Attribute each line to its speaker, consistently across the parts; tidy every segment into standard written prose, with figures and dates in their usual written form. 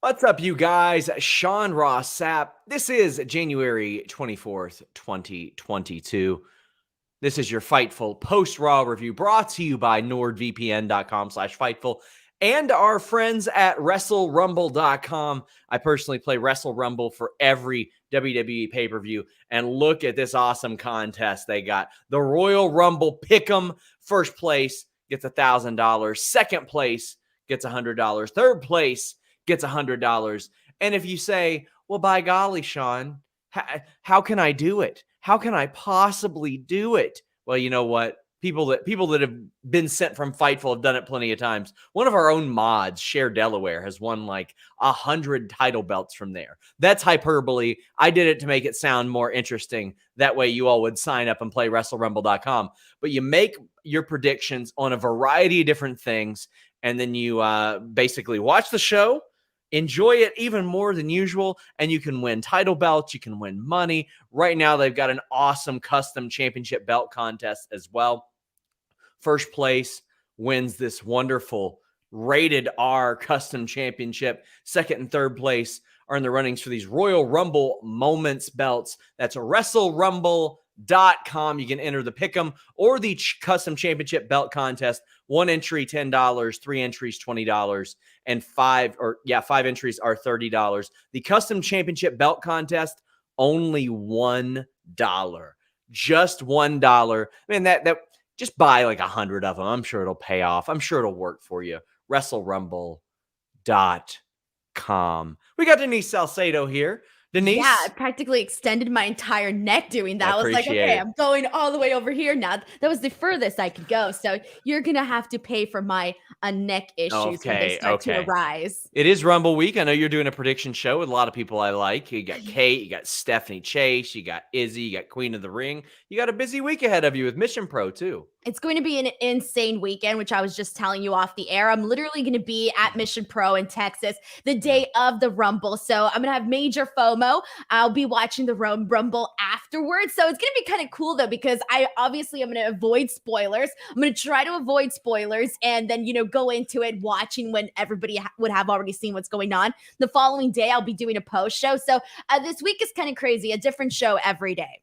Speaker 1: What's up, you guys? Sean Ross Sapp. This is January 24th, 2022. This is your Fightful post-Raw review brought to you by nordvpn.com/Fightful and our friends at WrestleRumble.com. I personally play Wrestle Rumble for every WWE pay-per-view, and look at this awesome contest they got. The Royal Rumble Pick'em. First place gets $1,000. Second place gets $100. Third place gets $100. And if you say, well, by golly, Sean, how can I do it? How can I possibly do it? Well, you know what? People that have been sent from Fightful have done it plenty of times. One of our own mods, Cher Delaware, has won like 100 title belts from there. That's hyperbole. I did it to make it sound more interesting. That way you all would sign up and play WrestleRumble.com. But you make your predictions on a variety of different things, and then you basically watch the show, enjoy it even more than usual, and you can win title belts. You can win money. Right now, they've got an awesome custom championship belt contest as well. First place wins this wonderful rated R custom championship. Second and third place are in the runnings for these Royal Rumble Moments belts. That's WrestleRumble.com. You can enter the Pick'em or the custom championship belt contest. One entry, $10, three entries, $20, and five entries are $30. The custom championship belt contest, only $1. Just $1. Man, that just buy like 100 of them. I'm sure it'll pay off. I'm sure it'll work for you. WrestleRumble.com. We got Denise Salcedo here. Denise?
Speaker 2: Yeah, I practically extended my entire neck doing that. I was like, okay, I'm going all the way over here now. That was the furthest I could go. So you're going to have to pay for my neck issues when they start to arise.
Speaker 1: It is Rumble week. I know you're doing a prediction show with a lot of people I like. You got Kate, you got Stephanie Chase, you got Izzy, you got Queen of the Ring. You got a busy week ahead of you with Mission Pro too.
Speaker 2: It's going to be an insane weekend, which I was just telling you off the air. I'm literally going to be at Mission Pro in Texas the day of the Rumble. So I'm going to have major FOMO. I'll be watching the Rumble afterwards. So it's going to be kind of cool, though, because I'm going to avoid spoilers. I'm going to try to avoid spoilers and then, go into it watching when everybody would have already seen what's going on. The following day, I'll be doing a post show. So this week is kind of crazy, a different show every day.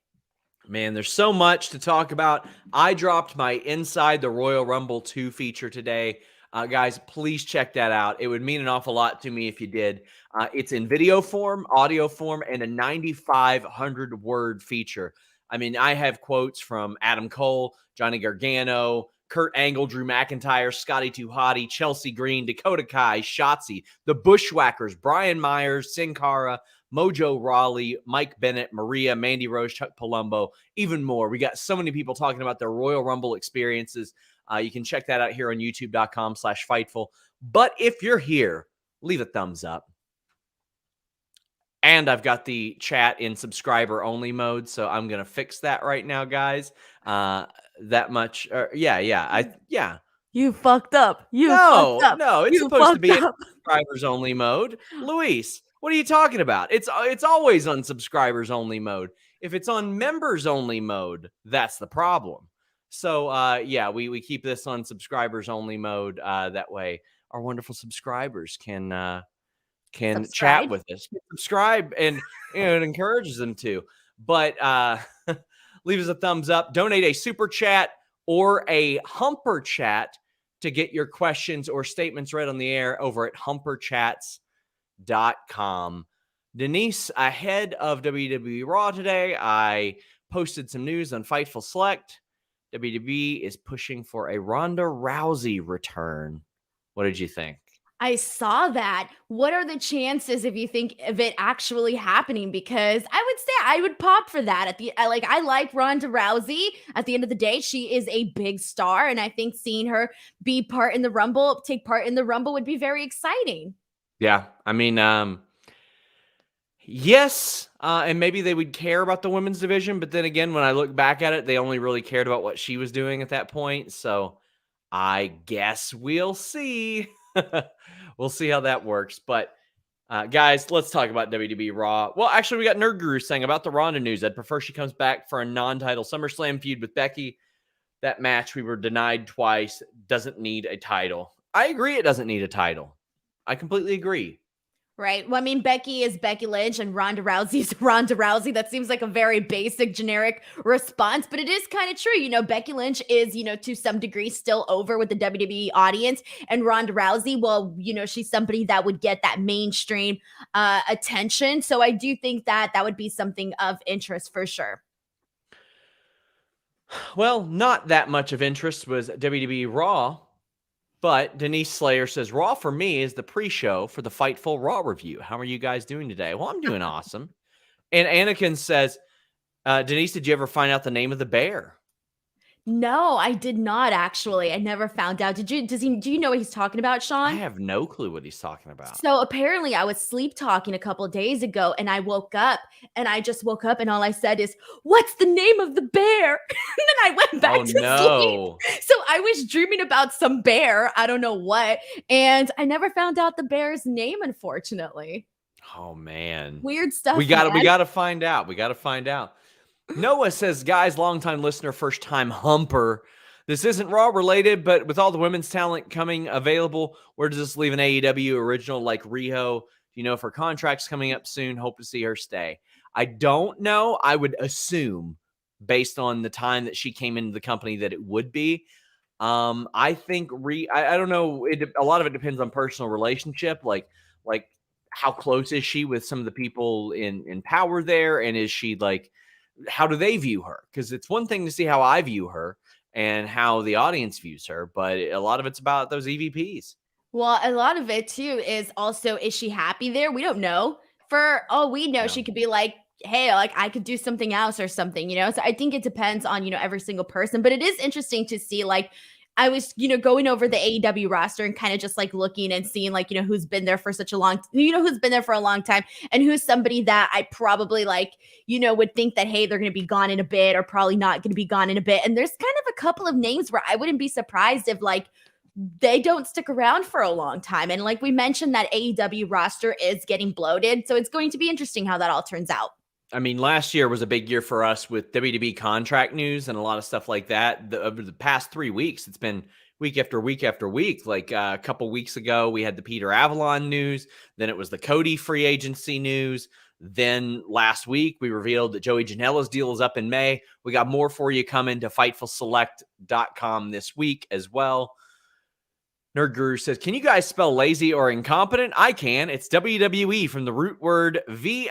Speaker 1: Man, there's so much to talk about. I dropped my Inside the Royal Rumble 2 feature today. Guys, please check that out. It would mean an awful lot to me if you did. It's in video form, audio form, and a 9,500-word feature. I mean, I have quotes from Adam Cole, Johnny Gargano, Kurt Angle, Drew McIntyre, Scotty 2 Hotty, Chelsea Green, Dakota Kai, Shotzi, the Bushwhackers, Brian Myers, Sin Cara, Mojo Rawley, Mike Bennett, Maria, Mandy Rose, Chuck Palumbo, even more. We got so many people talking about their Royal Rumble experiences. You can check that out here on youtube.com/Fightful. But if you're here, leave a thumbs up. And I've got the chat in subscriber only mode, so I'm going to fix that right now, guys. That much. Yeah.
Speaker 2: You fucked up.
Speaker 1: No, it's supposed to be in subscribers only mode. Luis, what are you talking about? It's always on subscribers only mode. If it's on members only mode, that's the problem. So we keep this on subscribers only mode. That way our wonderful subscribers can chat with us. Subscribe, and it encourages them to. But leave us a thumbs up, donate a super chat or a humper chat to get your questions or statements read on the air over at humperchats.com. Denise, ahead of WWE Raw today, I posted some news on Fightful Select. WWE is pushing for a Ronda Rousey return. What did you think?
Speaker 2: I saw that. What are the chances if you think of it actually happening? Because I would say I would pop for that. I like Ronda Rousey. At the end of the day, she is a big star, and I think seeing her take part in the Rumble would be very exciting.
Speaker 1: Yeah, I mean, yes, and maybe they would care about the women's division, but then again, when I look back at it, they only really cared about what she was doing at that point. So I guess we'll see. We'll see how that works. But guys, let's talk about WWE Raw. Well, actually, we got Nerd Guru saying about the Ronda news. I'd prefer she comes back for a non-title SummerSlam feud with Becky. That match we were denied twice doesn't need a title. I agree it doesn't need a title. I completely agree.
Speaker 2: Right. Well, I mean, Becky is Becky Lynch and Ronda Rousey is Ronda Rousey. That seems like a very basic, generic response, but it is kind of true. Becky Lynch is, to some degree still over with the WWE audience. And Ronda Rousey, well, she's somebody that would get that mainstream attention. So I do think that that would be something of interest for sure.
Speaker 1: Well, not that much of interest was WWE Raw. But Denise Slayer says, Raw for me is the pre-show for the Fightful Raw review. How are you guys doing today? Well, I'm doing awesome. And Anakin says, Denise, did you ever find out the name of the bear?
Speaker 2: No, I did not actually. I never found out. Do you know what he's talking about, Sean?
Speaker 1: I have no clue what he's talking about.
Speaker 2: So apparently I was sleep talking a couple of days ago and I woke up and all I said is, what's the name of the bear? And then I went back to sleep. So I was dreaming about some bear. I don't know what. And I never found out the bear's name, unfortunately.
Speaker 1: Oh, man.
Speaker 2: Weird stuff.
Speaker 1: We got to find out. We got to find out. Noah says, guys, longtime listener, first time humper. This isn't Raw related, but with all the women's talent coming available, where does this leave an AEW original like Riho? Do you know if her contract's coming up soon? Hope to see her stay. I don't know. I would assume, based on the time that she came into the company, that it would be. I think I don't know. A lot of it depends on personal relationship, like how close is she with some of the people in power there, and is she like, how do they view her? Because it's one thing to see how I view her and how the audience views her, but a lot of it's about those EVPs.
Speaker 2: Well, a lot of it too is also, is she happy there? We don't know. For all we know, she could be like, hey, like I could do something else or something, So I think it depends on, every single person, but it is interesting to see, like, I was, going over the AEW roster and kind of just like looking and seeing like, who's been there for such a long, who's been there for a long time and who's somebody that I probably like, would think that, hey, they're going to be gone in a bit or probably not going to be gone in a bit. And there's kind of a couple of names where I wouldn't be surprised if like they don't stick around for a long time. And like we mentioned, that AEW roster is getting bloated. So it's going to be interesting how that all turns out.
Speaker 1: I mean, last year was a big year for us with WWE contract news and a lot of stuff like that. Over the past 3 weeks, it's been week after week after week. Like a couple weeks ago, we had the Peter Avalon news. Then it was the Cody free agency news. Then last week, we revealed that Joey Janela's deal is up in May. We got more for you coming to FightfulSelect.com this week as well. Nerd Guru says, can you guys spell lazy or incompetent? I can. It's WWE from the root word VINCE.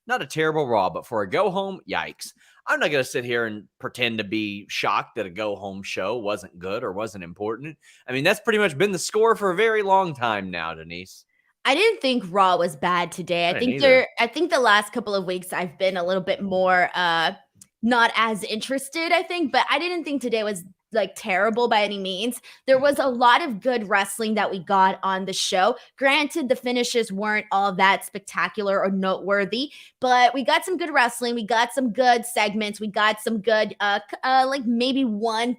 Speaker 1: Not a terrible Raw, but for a go-home, yikes. I'm not going to sit here and pretend to be shocked that a go-home show wasn't good or wasn't important. I mean, that's pretty much been the score for a very long time now, Denise.
Speaker 2: I didn't think Raw was bad today. I think the last couple of weeks I've been a little bit more not as interested, I think, but I didn't think today was like terrible by any means. There was a lot of good wrestling that we got on the show. Granted, the finishes weren't all that spectacular or noteworthy, but we got some good wrestling. We got some good segments. We got some good, like maybe 1-2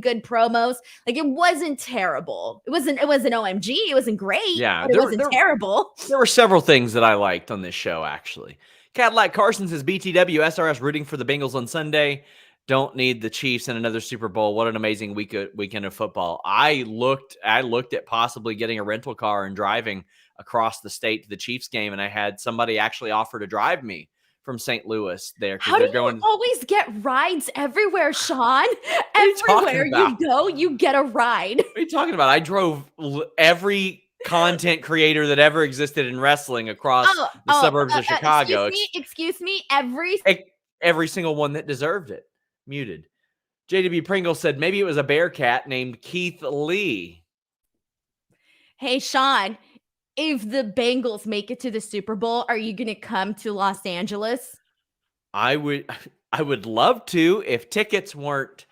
Speaker 2: good promos. Like it wasn't terrible. It wasn't OMG. It wasn't great.
Speaker 1: Yeah,
Speaker 2: it wasn't terrible.
Speaker 1: There were several things that I liked on this show, actually. Cadillac Carson says BTW SRS rooting for the Bengals on Sunday. Don't need the Chiefs in another Super Bowl. What an amazing weekend of football. I looked at possibly getting a rental car and driving across the state to the Chiefs game, and I had somebody actually offer to drive me from St. Louis there.
Speaker 2: How do you always get rides everywhere, Sean? Everywhere you go, you get a ride.
Speaker 1: What are you talking about? I drove every content creator that ever existed in wrestling across the suburbs of Chicago.
Speaker 2: Excuse me,
Speaker 1: every single one that deserved it. Muted. JW Pringle said maybe it was a Bearcat named Keith Lee.
Speaker 2: Hey, Sean, if the Bengals make it to the Super Bowl, are you going to come to Los Angeles?
Speaker 1: I would love to if tickets weren't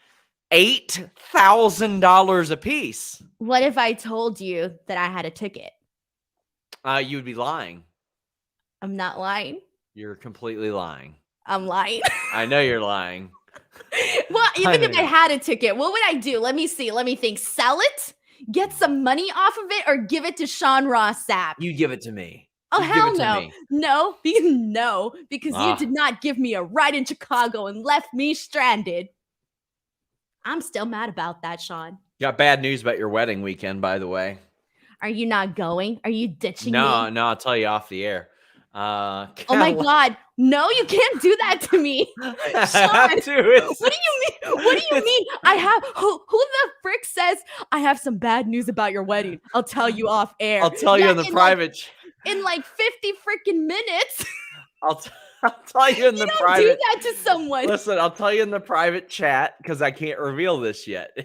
Speaker 1: $8,000 a piece.
Speaker 2: What if I told you that I had a ticket?
Speaker 1: You would be lying.
Speaker 2: I'm not lying.
Speaker 1: You're completely lying.
Speaker 2: I'm lying.
Speaker 1: I know you're lying.
Speaker 2: Well, even if I had a ticket, what would I do? Let me see. Let me think. Sell it? Get some money off of it, or give it to Sean Ross Sapp?
Speaker 1: You give it to me.
Speaker 2: Oh, hell no. No, because you did not give me a ride in Chicago and left me stranded. I'm still mad about that, Sean.
Speaker 1: Got bad news about your wedding weekend, by the way.
Speaker 2: Are you not going? Are you ditching me?
Speaker 1: No, I'll tell you off the air.
Speaker 2: Oh my God. No, you can't do that to me. Sean, what do you mean? What do you mean? Who the frick says I have some bad news about your wedding? I'll tell you off air.
Speaker 1: I'll tell you in the private.
Speaker 2: In like 50 freaking minutes.
Speaker 1: I'll tell you in the private.
Speaker 2: You don't do that to someone.
Speaker 1: Listen, I'll tell you in the private chat because I can't reveal this yet.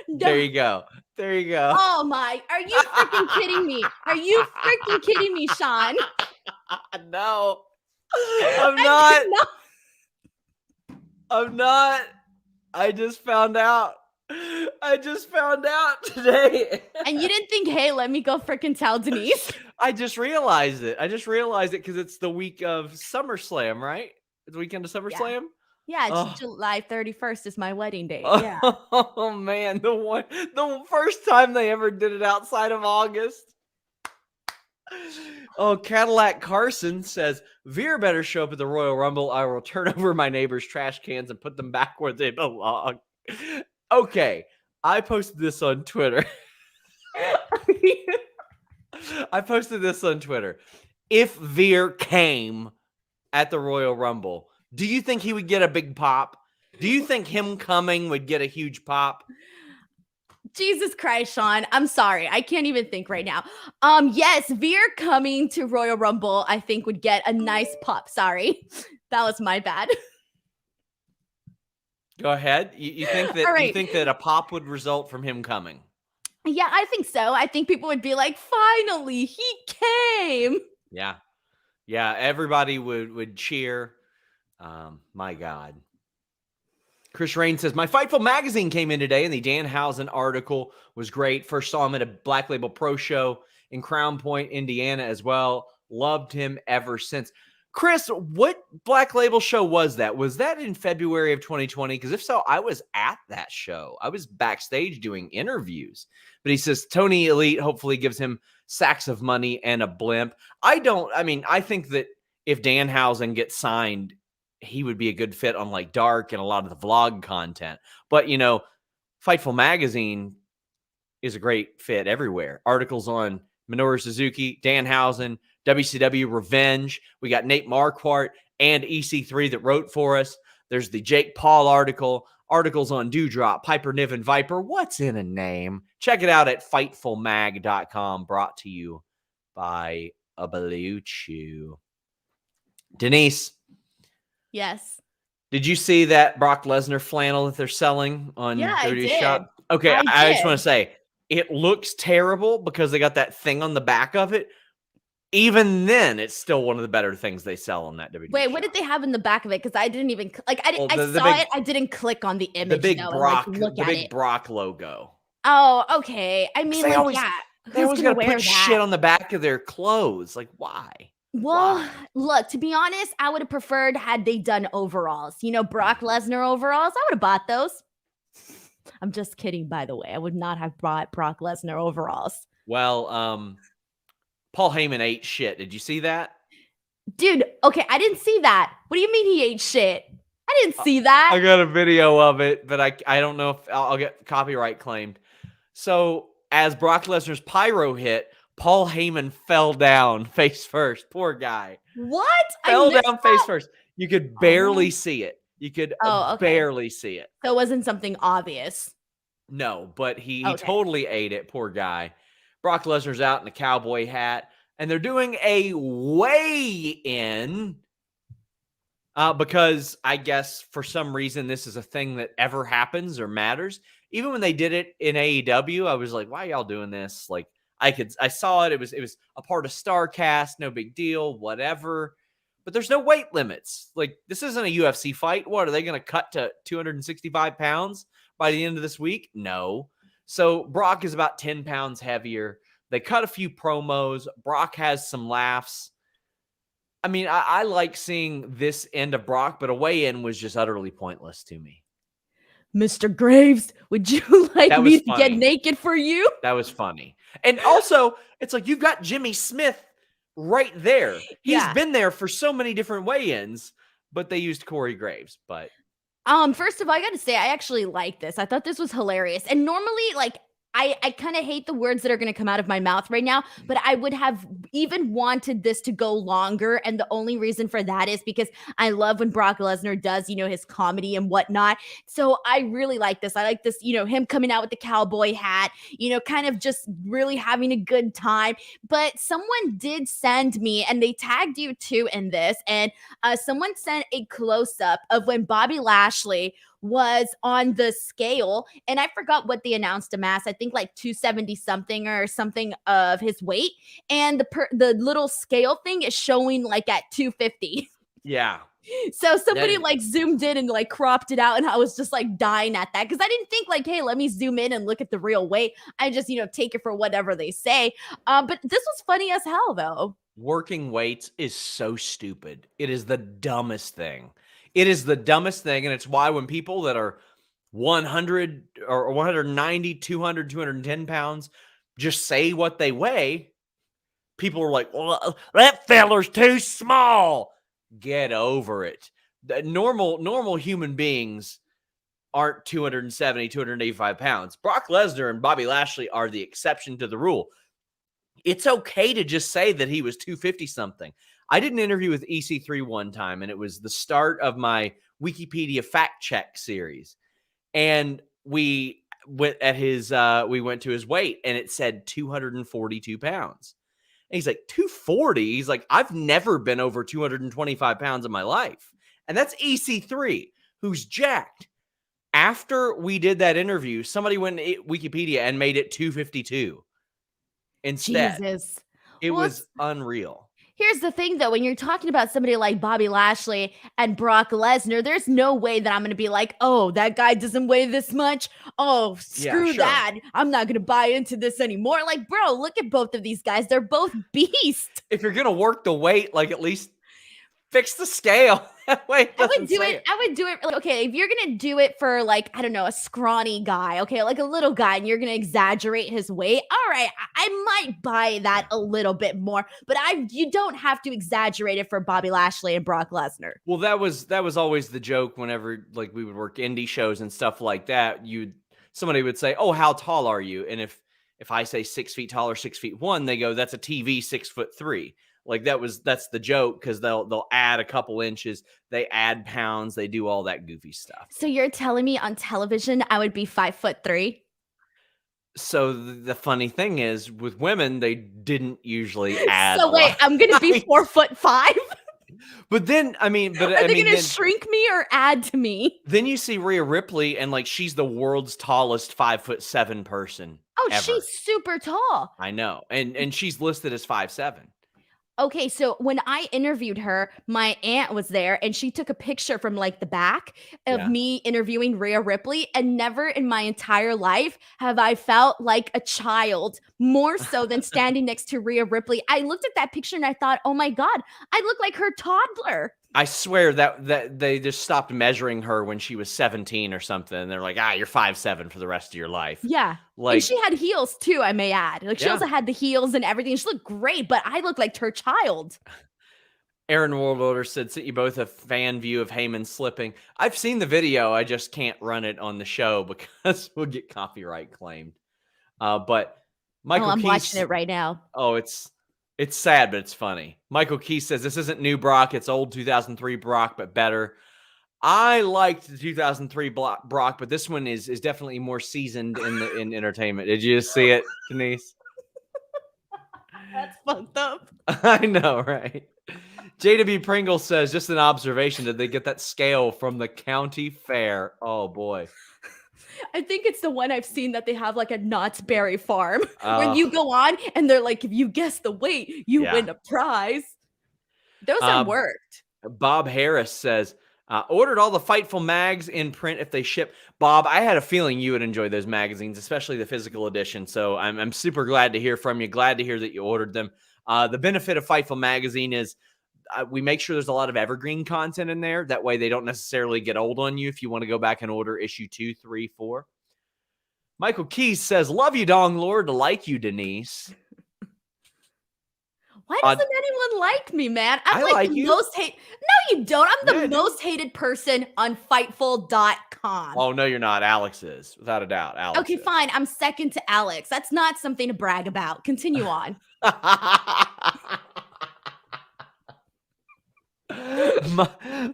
Speaker 1: There you go. There you go.
Speaker 2: Oh my, are you freaking kidding me? Are you freaking kidding me, Sean?
Speaker 1: No, I'm not. I'm not. I just found out. Today.
Speaker 2: And you didn't think, hey, let me go freaking tell Denise?
Speaker 1: I just realized it. Because it's the week of SummerSlam, right? It's the weekend of SummerSlam?
Speaker 2: Yeah, it's July 31st is my wedding date. Yeah.
Speaker 1: Oh man, the first time they ever did it outside of August. Oh, Cadillac Carson says, Veer better show up at the Royal Rumble. I will turn over my neighbor's trash cans and put them back where they belong. Okay, I posted this on Twitter. If Veer came at the Royal Rumble, do you think he would get a big pop? Do you think him coming would get a huge pop?
Speaker 2: Jesus Christ, Sean. I'm sorry. I can't even think right now. Yes, Veer coming to Royal Rumble, I think would get a nice pop. Sorry. That was my bad.
Speaker 1: Go ahead. You think that you think that a pop would result from him coming?
Speaker 2: Yeah, I think so. I think people would be like, finally, he came.
Speaker 1: Yeah. Yeah, everybody would cheer. My God. Chris Rain says, my Fightful magazine came in today, and the Danhausen article was great. First saw him at a Black Label Pro show in Crown Point, Indiana as well. Loved him ever since. Chris, what Black Label show was that? Was that in February of 2020? Because if so, I was at that show. I was backstage doing interviews. But he says Tony Elite hopefully gives him sacks of money and a blimp. I think that if Danhausen gets signed, he would be a good fit on like Dark and a lot of the vlog content. But, Fightful magazine is a great fit everywhere. Articles on Minoru Suzuki, Danhausen, WCW Revenge. We got Nate Marquardt and EC3 that wrote for us. There's the Jake Paul articles on Dewdrop, Piper Niven Viper. What's in a name? Check it out at FightfulMag.com, brought to you by a Blue Chew. Denise.
Speaker 2: Yes.
Speaker 1: Did you see that Brock Lesnar flannel that they're selling on WWE Shop? Okay, I just want to say, it looks terrible because they got that thing on the back of it. Even then, it's still one of the better things they sell on that WWE.
Speaker 2: Wait,
Speaker 1: shop.
Speaker 2: what did they have in the back of it? Because I didn't even I didn't click on the image.
Speaker 1: The big Brock logo.
Speaker 2: Oh, okay. I mean,
Speaker 1: they always gotta put shit on the back of their clothes. Like, why?
Speaker 2: Well, look, to be honest, I would have preferred had they done overalls. Brock Lesnar overalls. I would have bought those. I'm just kidding, by the way. I would not have bought Brock Lesnar overalls.
Speaker 1: Well, Paul Heyman ate shit. Did you see that?
Speaker 2: Dude, okay, I didn't see that. What do you mean he ate shit? I didn't see that.
Speaker 1: I got a video of it, but I don't know if I'll get copyright claimed. So, as Brock Lesnar's pyro hit, Paul Heyman fell down face first. Poor guy.
Speaker 2: What?
Speaker 1: Fell down face first. You could barely see it. You could barely see it.
Speaker 2: So it wasn't something obvious.
Speaker 1: No, but he totally ate it. Poor guy. Brock Lesnar's out in a cowboy hat, and they're doing a weigh-in because I guess for some reason this is a thing that ever happens or matters. Even when they did it in AEW, I was like, why y'all doing this? Like, I saw it. It was a part of StarCast. No big deal, whatever. But there's no weight limits. Like, this isn't a UFC fight. What, are they going to cut to 265 pounds by the end of this week? No. So Brock is about 10 pounds heavier. They cut a few promos. Brock has some laughs. I mean, I like seeing this end of Brock, but a weigh-in was just utterly pointless to me.
Speaker 2: Mr. Graves, would you like me to get naked for you?
Speaker 1: That was funny. And also, it's like you've got Jimmy Smith right there. He's been there for so many different weigh-ins, but they used Corey Graves. But
Speaker 2: first of all, I got to say, I actually like this. I thought this was hilarious. And normally, like, I kind of hate the words that are going to come out of my mouth right now, but I would have even wanted this to go longer. And the only reason for that is because I love when Brock Lesnar does, his comedy and whatnot. So I really like this. I like this, him coming out with the cowboy hat, kind of just really having a good time. But someone did send me, and they tagged you too in this, and someone sent a close up of when Bobby Lashley was on the scale, and I forgot what they announced him as. I think like 270 something or something of his weight, and the little scale thing is showing like at 250.
Speaker 1: Yeah.
Speaker 2: So somebody like zoomed in and like cropped it out, and I was just like dying at that because I didn't think like, hey, let me zoom in and look at the real weight. I just take it for whatever they say. But this was funny as hell though.
Speaker 1: Working weights is so stupid. It is the dumbest thing. It is the dumbest thing, and it's why when people that are 100 or 190, 200, 210 pounds just say what they weigh, people are like, well, that feller's too small. Get over it. The normal human beings aren't 270, 285 pounds. Brock Lesnar and Bobby Lashley are the exception to the rule. It's okay to just say that he was 250 something. I did an interview with EC3 one time, and it was the start of my Wikipedia fact check series. And we went to his weight, and it said 242 pounds. And he's like, 240? He's like, I've never been over 225 pounds in my life. And that's EC3, who's jacked. After we did that interview, somebody went to Wikipedia and made it 252 instead.
Speaker 2: Jesus.
Speaker 1: It was unreal.
Speaker 2: Here's the thing, though. When you're talking about somebody like Bobby Lashley and Brock Lesnar, there's no way that I'm going to be like, oh, that guy doesn't weigh this much. Oh, screw that. I'm not going to buy into this anymore. Like, bro, look at both of these guys. They're both beasts.
Speaker 1: If you're going to work the weight, like at least fix the scale. That way
Speaker 2: I would do it. Okay, if you're going to do it for like, I don't know, a scrawny guy, okay, like a little guy, and you're going to exaggerate his weight. All right, I might buy that a little bit more, but you don't have to exaggerate it for Bobby Lashley and Brock Lesnar.
Speaker 1: Well, that was always the joke whenever like we would work indie shows and stuff like that. Somebody would say, "Oh, how tall are you?" And if I say 6 feet tall or 6'1", they go, "That's a TV 6'3". Like that's the joke, because they'll add a couple inches, they add pounds, they do all that goofy stuff.
Speaker 2: So you're telling me on television I would be 5'3"?
Speaker 1: So the funny thing is, with women, they didn't usually add.
Speaker 2: So wait, I'm gonna be 4'5"?
Speaker 1: But then, are they
Speaker 2: gonna shrink me or add to me?
Speaker 1: Then you see Rhea Ripley, and like she's the world's tallest 5'7" person.
Speaker 2: Oh,
Speaker 1: ever.
Speaker 2: She's super tall.
Speaker 1: I know, and she's listed as 5'7".
Speaker 2: Okay, so when I interviewed her, my aunt was there, and she took a picture from like the back of me interviewing Rhea Ripley, and never in my entire life have I felt like a child more so than standing next to Rhea Ripley. I looked at that picture and I thought, oh my God, I look like her toddler.
Speaker 1: I swear that they just stopped measuring her when she was 17 or something. And they're like, you're 5'7" for the rest of your life.
Speaker 2: Yeah.
Speaker 1: Like,
Speaker 2: and she had heels too, I may add. Like she also had the heels and everything. She looked great, but I looked like her child.
Speaker 1: Aaron World Order said, "Sent you both a fan view of Heyman slipping." I've seen the video. I just can't run it on the show because we'll get copyright claimed. But Michael
Speaker 2: I'm
Speaker 1: Keith,
Speaker 2: watching it right now.
Speaker 1: Oh, it's sad, but it's funny. Michael Keith says, "This isn't new Brock. It's old 2003 Brock, but better." I liked the 2003 Brock, but this one is definitely more seasoned in entertainment. Did you just see it, Denise?
Speaker 2: That's fucked up.
Speaker 1: I know, right? JW Pringle says, "Just an observation. Did they get that scale from the county fair?" Oh, boy.
Speaker 2: I think it's the one I've seen that they have like a Knott's Berry Farm where you go on and they're like, if you guess the weight, you win a prize. Those have worked.
Speaker 1: Bob Harris says, "Ordered all the Fightful mags in print if they ship." Bob, I had a feeling you would enjoy those magazines, especially the physical edition. So I'm super glad to hear from you. Glad to hear that you ordered them. The benefit of Fightful magazine is we make sure there's a lot of evergreen content in there. That way they don't necessarily get old on you if you want to go back and order issue 2, 3, 4. Michael Keys says, "Love you, Dong Lord. Like you, Denise."
Speaker 2: Why doesn't anyone like me, man? I'm
Speaker 1: I
Speaker 2: like
Speaker 1: like
Speaker 2: the
Speaker 1: you.
Speaker 2: most hate. No, you don't. I'm
Speaker 1: Yeah,
Speaker 2: the
Speaker 1: I do.
Speaker 2: most hated person on Fightful.com.
Speaker 1: Oh, no, you're not. Alex is, without a doubt. Alex
Speaker 2: Okay,
Speaker 1: is.
Speaker 2: fine. I'm second to Alex. That's not something to brag about. Continue on.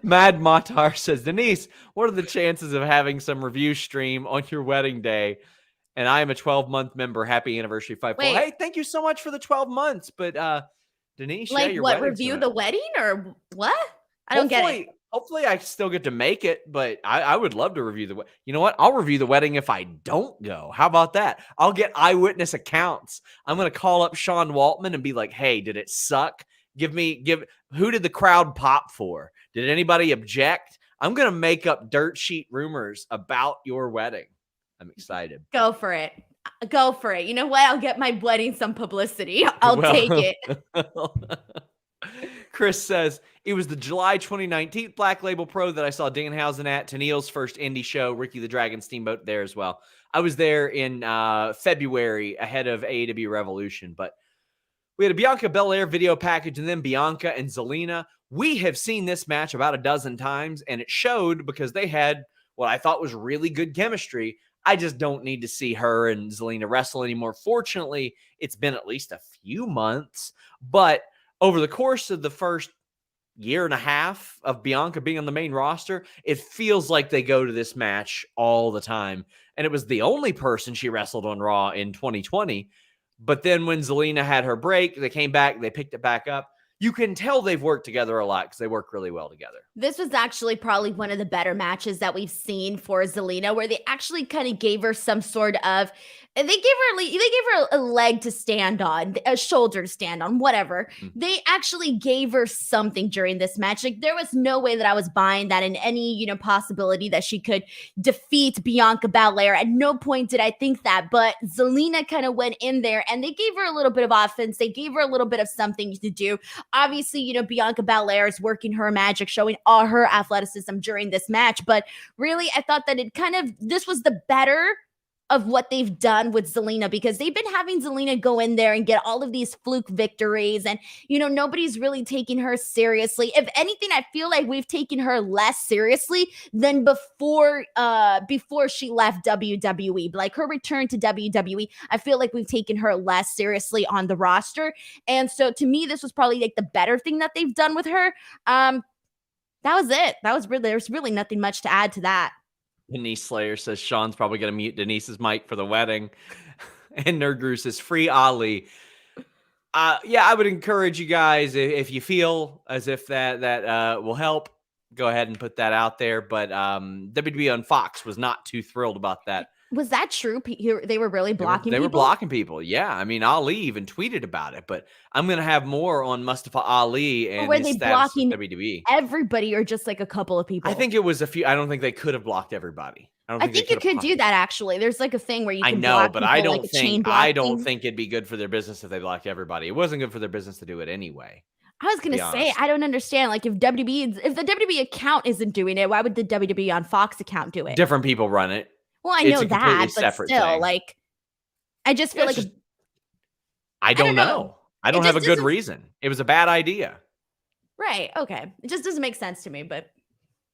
Speaker 1: Mad Matar says, Denise, what are the chances of having some review stream on your wedding day? And I am a 12-month member. Happy anniversary, Fightful.
Speaker 2: Wait.
Speaker 1: Hey, thank you so much for the 12 months. But Denise,
Speaker 2: Like
Speaker 1: your
Speaker 2: what?
Speaker 1: wedding's
Speaker 2: Review
Speaker 1: soon.
Speaker 2: the wedding or what? I don't get it.
Speaker 1: Hopefully I still get to make it, but I would love to review the wedding. You know what? I'll review the wedding if I don't go. How about that? I'll get eyewitness accounts. I'm going to call up Sean Waltman and be like, hey, did it suck? Who did the crowd pop for? Did anybody object? I'm going to make up dirt sheet rumors about your wedding. I'm excited.
Speaker 2: Go for it. Go for it. You know what? I'll get my wedding some publicity. I'll take it.
Speaker 1: Chris says, it was the July 2019 Black Label Pro that I saw Danhausen at, Tennille's first indie show, Ricky the Dragon Steamboat there as well. I was there in February ahead of AEW Revolution, but we had a Bianca Belair video package and then Bianca and Zelina. We have seen this match about a dozen times, and it showed because they had what I thought was really good chemistry. I just don't need to see her and Zelina wrestle anymore. Fortunately, it's been at least a few months, but over the course of the first year and a half of Bianca being on the main roster, it feels like they go to this match all the time. And it was the only person she wrestled on Raw in 2020. But then when Zelina had her break, they came back, they picked it back up. You can tell they've worked together a lot because they work really well together.
Speaker 2: This was actually probably one of the better matches that we've seen for Zelina, where they actually kind of gave her some sort of, they gave her a leg to stand on, a shoulder to stand on, whatever. Mm-hmm. They actually gave her something during this match. Like there was no way that I was buying that in any, possibility that she could defeat Bianca Belair. At no point did I think that, but Zelina kind of went in there and they gave her a little bit of offense. They gave her a little bit of something to do. Obviously, Bianca Belair is working her magic, showing all her athleticism during this match. But really, I thought that this was the better of what they've done with Zelina, because they've been having Zelina go in there and get all of these fluke victories. And, nobody's really taking her seriously. If anything, I feel like we've taken her less seriously than before she left WWE. Like her return to WWE, I feel like we've taken her less seriously on the roster. And so to me, this was probably like the better thing that they've done with her. That was it. There's really nothing much to add to that.
Speaker 1: Denise Slayer says Sean's probably going to mute Denise's mic for the wedding. And Nerd Guru says, free Ali. Yeah, I would encourage you guys, if you feel as if that will help, go ahead and put that out there. But WWE on Fox was not too thrilled about that.
Speaker 2: Was that true? They were really blocking people?
Speaker 1: They were blocking people. Yeah. I mean, Ali even tweeted about it, but I'm going to have more on Mustafa Ali and his status with WWE.
Speaker 2: Everybody or just like a couple of people?
Speaker 1: I think it was a few. I don't think they could have blocked everybody.
Speaker 2: I think you could do that actually. There's like a thing where you can
Speaker 1: block but I don't think it'd be good for their business if they blocked everybody. It wasn't good for their business to do it anyway.
Speaker 2: I was going to say, I don't understand. Like if the WWE account isn't doing it, why would the WWE on Fox account do it?
Speaker 1: Different people run it.
Speaker 2: Well, I know that, but still,
Speaker 1: thing.
Speaker 2: Like, I just feel like
Speaker 1: I don't know. I don't have a good reason. It was a bad idea.
Speaker 2: Right. Okay. It just doesn't make sense to me, but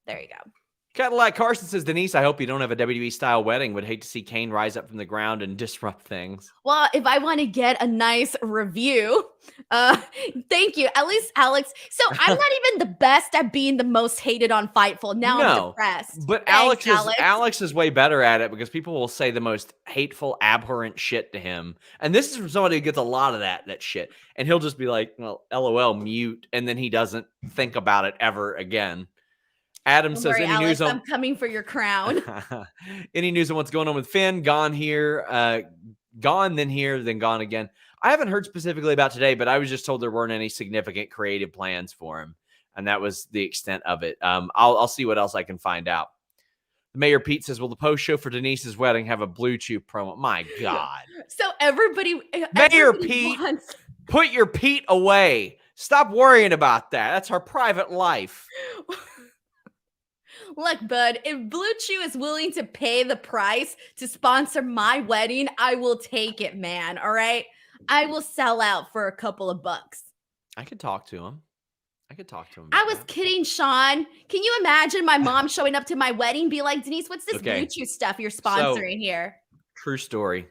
Speaker 2: there you go.
Speaker 1: Cadillac Carson says, Denise, I hope you don't have a WWE-style wedding. Would hate to see Kane rise up from the ground and disrupt things.
Speaker 2: Well, if I want to get a nice review, thank you. At least, Alex. So I'm not even the best at being the most hated on Fightful. Now I'm depressed.
Speaker 1: But Thanks, Alex is way better at it because people will say the most hateful, abhorrent shit to him. And this is from somebody who gets a lot of that shit. And he'll just be like, well, LOL, mute. And then he doesn't think about it ever again. Adam says,
Speaker 2: any Alex, news on... I'm coming for your crown.
Speaker 1: Any news on what's going on with Finn? Gone here, gone, then here, then gone again. I haven't heard specifically about today, but I was just told there weren't any significant creative plans for him. And that was the extent of it. I'll see what else I can find out. Mayor Pete says, will the post show for Denise's wedding have a Blue Chew promo? My God.
Speaker 2: So everybody
Speaker 1: Mayor Pete, put your Pete away. Stop worrying about that. That's our private life.
Speaker 2: Look, bud, if Blue Chew is willing to pay the price to sponsor my wedding, I will take it, man. All right. I will sell out for a couple of bucks.
Speaker 1: I could talk to him. I
Speaker 2: I
Speaker 1: about
Speaker 2: was
Speaker 1: that.
Speaker 2: kidding, Sean. Can you imagine my mom showing up to my wedding, be like, Denise, what's this
Speaker 1: Okay.
Speaker 2: Blue Chew stuff you're
Speaker 1: So,
Speaker 2: sponsoring here?
Speaker 1: true story.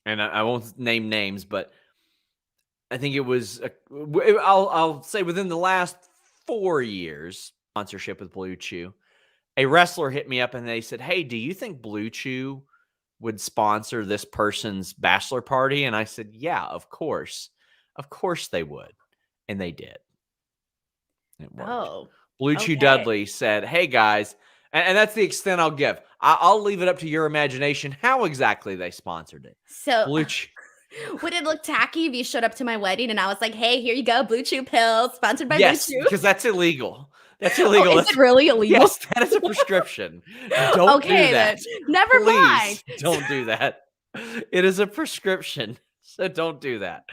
Speaker 1: And I won't name names, but I think it was, I'll say within the last 4 years, sponsorship with Blue Chew. A wrestler hit me up and they said, "Hey, do you think Blue Chew would sponsor this person's bachelor party?" And I said, "Yeah, of course. Of course they would." And they did. It worked.
Speaker 2: Oh,
Speaker 1: Blue Chew
Speaker 2: okay.
Speaker 1: Dudley said, "Hey guys," and that's the extent I'll give. I'll leave it up to your imagination how exactly they sponsored it.
Speaker 2: So
Speaker 1: Blue Chew.
Speaker 2: would it look tacky if you showed up to my wedding and I was like, hey, here you go, Blue Chew pills, sponsored by
Speaker 1: Yes,
Speaker 2: Blue Chew?
Speaker 1: because that's illegal. That's
Speaker 2: Oh,
Speaker 1: illegal.
Speaker 2: is it really illegal?
Speaker 1: Yes, that is a prescription. Don't do
Speaker 2: Okay,
Speaker 1: that.
Speaker 2: then. Never mind.
Speaker 1: Please don't do that. It is a prescription, so don't do that.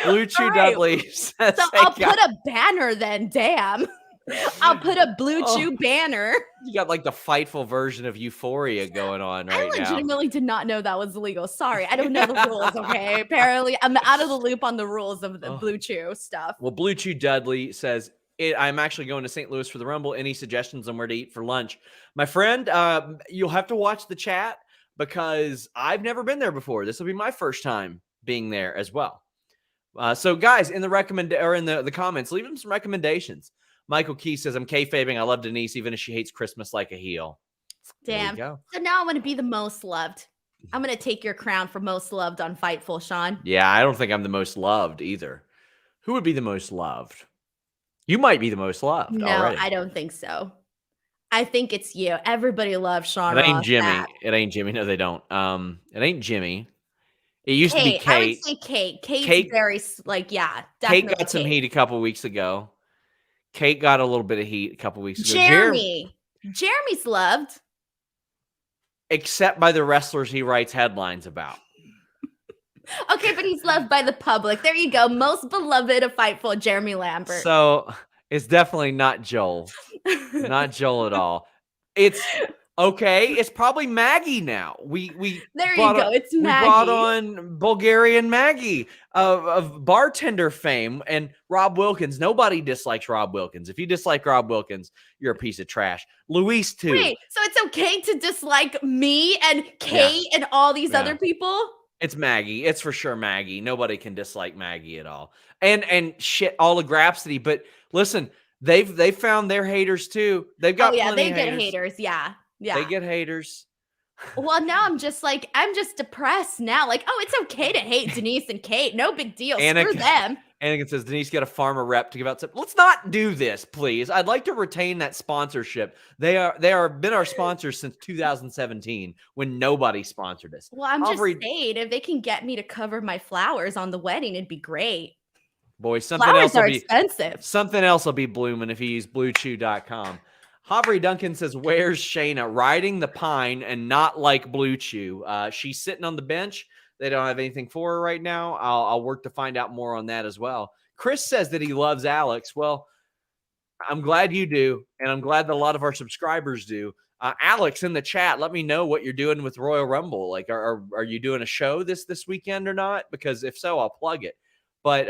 Speaker 1: Blue Chew
Speaker 2: All right.
Speaker 1: Dudley says,
Speaker 2: So
Speaker 1: "Hey,
Speaker 2: I'll
Speaker 1: guys."
Speaker 2: put a banner then. Damn. I'll put a Blue
Speaker 1: Oh.
Speaker 2: Chew banner.
Speaker 1: You got like the Fightful version of Euphoria going on right
Speaker 2: I
Speaker 1: now.
Speaker 2: legitimately did not know that was illegal. Sorry, I don't know the rules. Okay, apparently I'm out of the loop on the rules of the Blue Chew stuff.
Speaker 1: Well, Blue Chew Dudley says, "I'm actually going to St. Louis for the Rumble. Any suggestions on where to eat for lunch?" My friend, you'll have to watch the chat because I've never been there before. This will be my first time being there as well. So, guys, in the the comments, leave them some recommendations. Michael Key says, "I'm kayfabing. I love Denise, even if she hates Christmas like a heel."
Speaker 2: Damn. So now I want to be the most loved. I'm going to take your crown for most loved on Fightful, Sean.
Speaker 1: Yeah, I don't think I'm the most loved either. Who would be the most loved? You might be the most loved.
Speaker 2: No,
Speaker 1: already.
Speaker 2: I don't think so. I think it's you. Everybody loves Sean
Speaker 1: It ain't
Speaker 2: Ross
Speaker 1: Jimmy.
Speaker 2: Sapp.
Speaker 1: It ain't Jimmy. No, they don't. It ain't Jimmy. It used to be Kate.
Speaker 2: I would say Kate. Kate's very, yeah, definitely
Speaker 1: Kate got some heat a couple weeks ago. Kate got a little bit of heat a couple weeks ago.
Speaker 2: Jeremy's loved.
Speaker 1: Except by the wrestlers he writes headlines about.
Speaker 2: Okay, but he's loved by the public. There you go. Most beloved of Fightful, Jeremy Lambert.
Speaker 1: So it's definitely not Joel. Not Joel at all. It's okay. It's probably Maggie now.
Speaker 2: There you go. It's Maggie.
Speaker 1: We brought on Bulgarian Maggie of bartender fame and Rob Wilkins. Nobody dislikes Rob Wilkins. If you dislike Rob Wilkins, you're a piece of trash. Luis too.
Speaker 2: Wait, so it's okay to dislike me and Kate and all these other people?
Speaker 1: It's Maggie. It's for sure Maggie. Nobody can dislike Maggie at all. And shit, all of Grapsity. But listen, they've found their haters too. They've got
Speaker 2: they get haters. Yeah.
Speaker 1: They get haters.
Speaker 2: Well, now I'm just depressed now. Like, oh, it's okay to hate Denise and Kate. No big deal. Screw them.
Speaker 1: Anakin says, Denise got a farmer rep to give out. Let's not do this, please. I'd like to retain that sponsorship. They are been our sponsors since 2017 when nobody sponsored us.
Speaker 2: Well, I'm just saying, if they can get me to cover my flowers on the wedding, it'd be great.
Speaker 1: Boy,
Speaker 2: flowers are expensive.
Speaker 1: Something else will be blooming if you use BlueChew.com. Havri Duncan says, "Where's Shayna? Riding the pine and not like Blue Chew. She's sitting on the bench. They don't have anything for her right now. I'll work to find out more on that as well." Chris says that he loves Alex. Well, I'm glad you do, and I'm glad that a lot of our subscribers do. Alex, in the chat, let me know what you're doing with Royal Rumble. Like, are you doing a show this weekend or not? Because if so, I'll plug it. But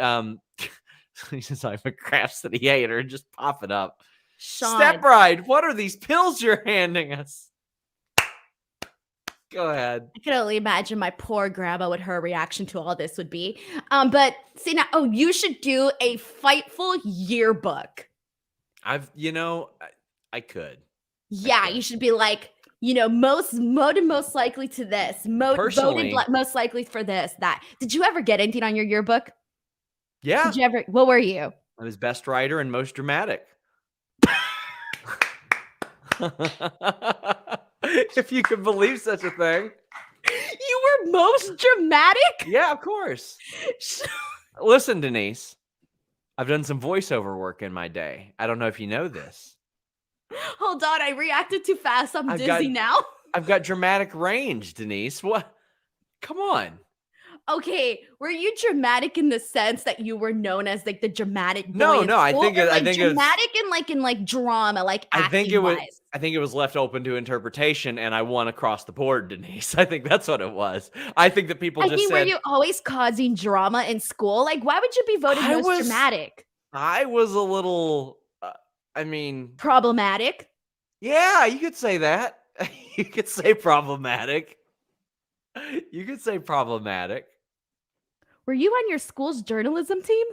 Speaker 1: he says, "I'm a Grapsity hater." Just pop it up.
Speaker 2: Sean.
Speaker 1: Step Bride, what are these pills you're handing us? Go ahead.
Speaker 2: I can only imagine my poor grandma what her reaction to all this would be. But see now, you should do a Fightful yearbook.
Speaker 1: I could.
Speaker 2: Yeah, you should be like, most likely to this, voted most likely for this, that. Did you ever get anything on your yearbook?
Speaker 1: Yeah.
Speaker 2: Did you ever? What were you?
Speaker 1: I was best writer and most dramatic. If you could believe such a thing.
Speaker 2: You were most dramatic?
Speaker 1: Yeah, of course. Listen, Denise, I've done some voiceover work in my day. I don't know if you know this.
Speaker 2: Hold on, I reacted too fast. I'm dizzy now.
Speaker 1: I've got dramatic range, Denise. What? Come on.
Speaker 2: Okay, were you dramatic in the sense that you were known as like the dramatic boy
Speaker 1: No,
Speaker 2: in
Speaker 1: no, I
Speaker 2: school,
Speaker 1: think
Speaker 2: or
Speaker 1: it, I
Speaker 2: like
Speaker 1: think it's
Speaker 2: dramatic in like drama, like
Speaker 1: I think it
Speaker 2: acting
Speaker 1: was
Speaker 2: wise?
Speaker 1: I think it was left open to interpretation, and I won across the board, Denise. I think that's what it was. I think that people
Speaker 2: I
Speaker 1: just
Speaker 2: mean, were
Speaker 1: said
Speaker 2: you always causing drama in school? Like, why would you be voted
Speaker 1: I
Speaker 2: most
Speaker 1: was
Speaker 2: dramatic?
Speaker 1: I was a little I mean,
Speaker 2: Problematic?
Speaker 1: yeah, you could say that. You could say problematic. You could say problematic.
Speaker 2: Were you on your school's journalism team?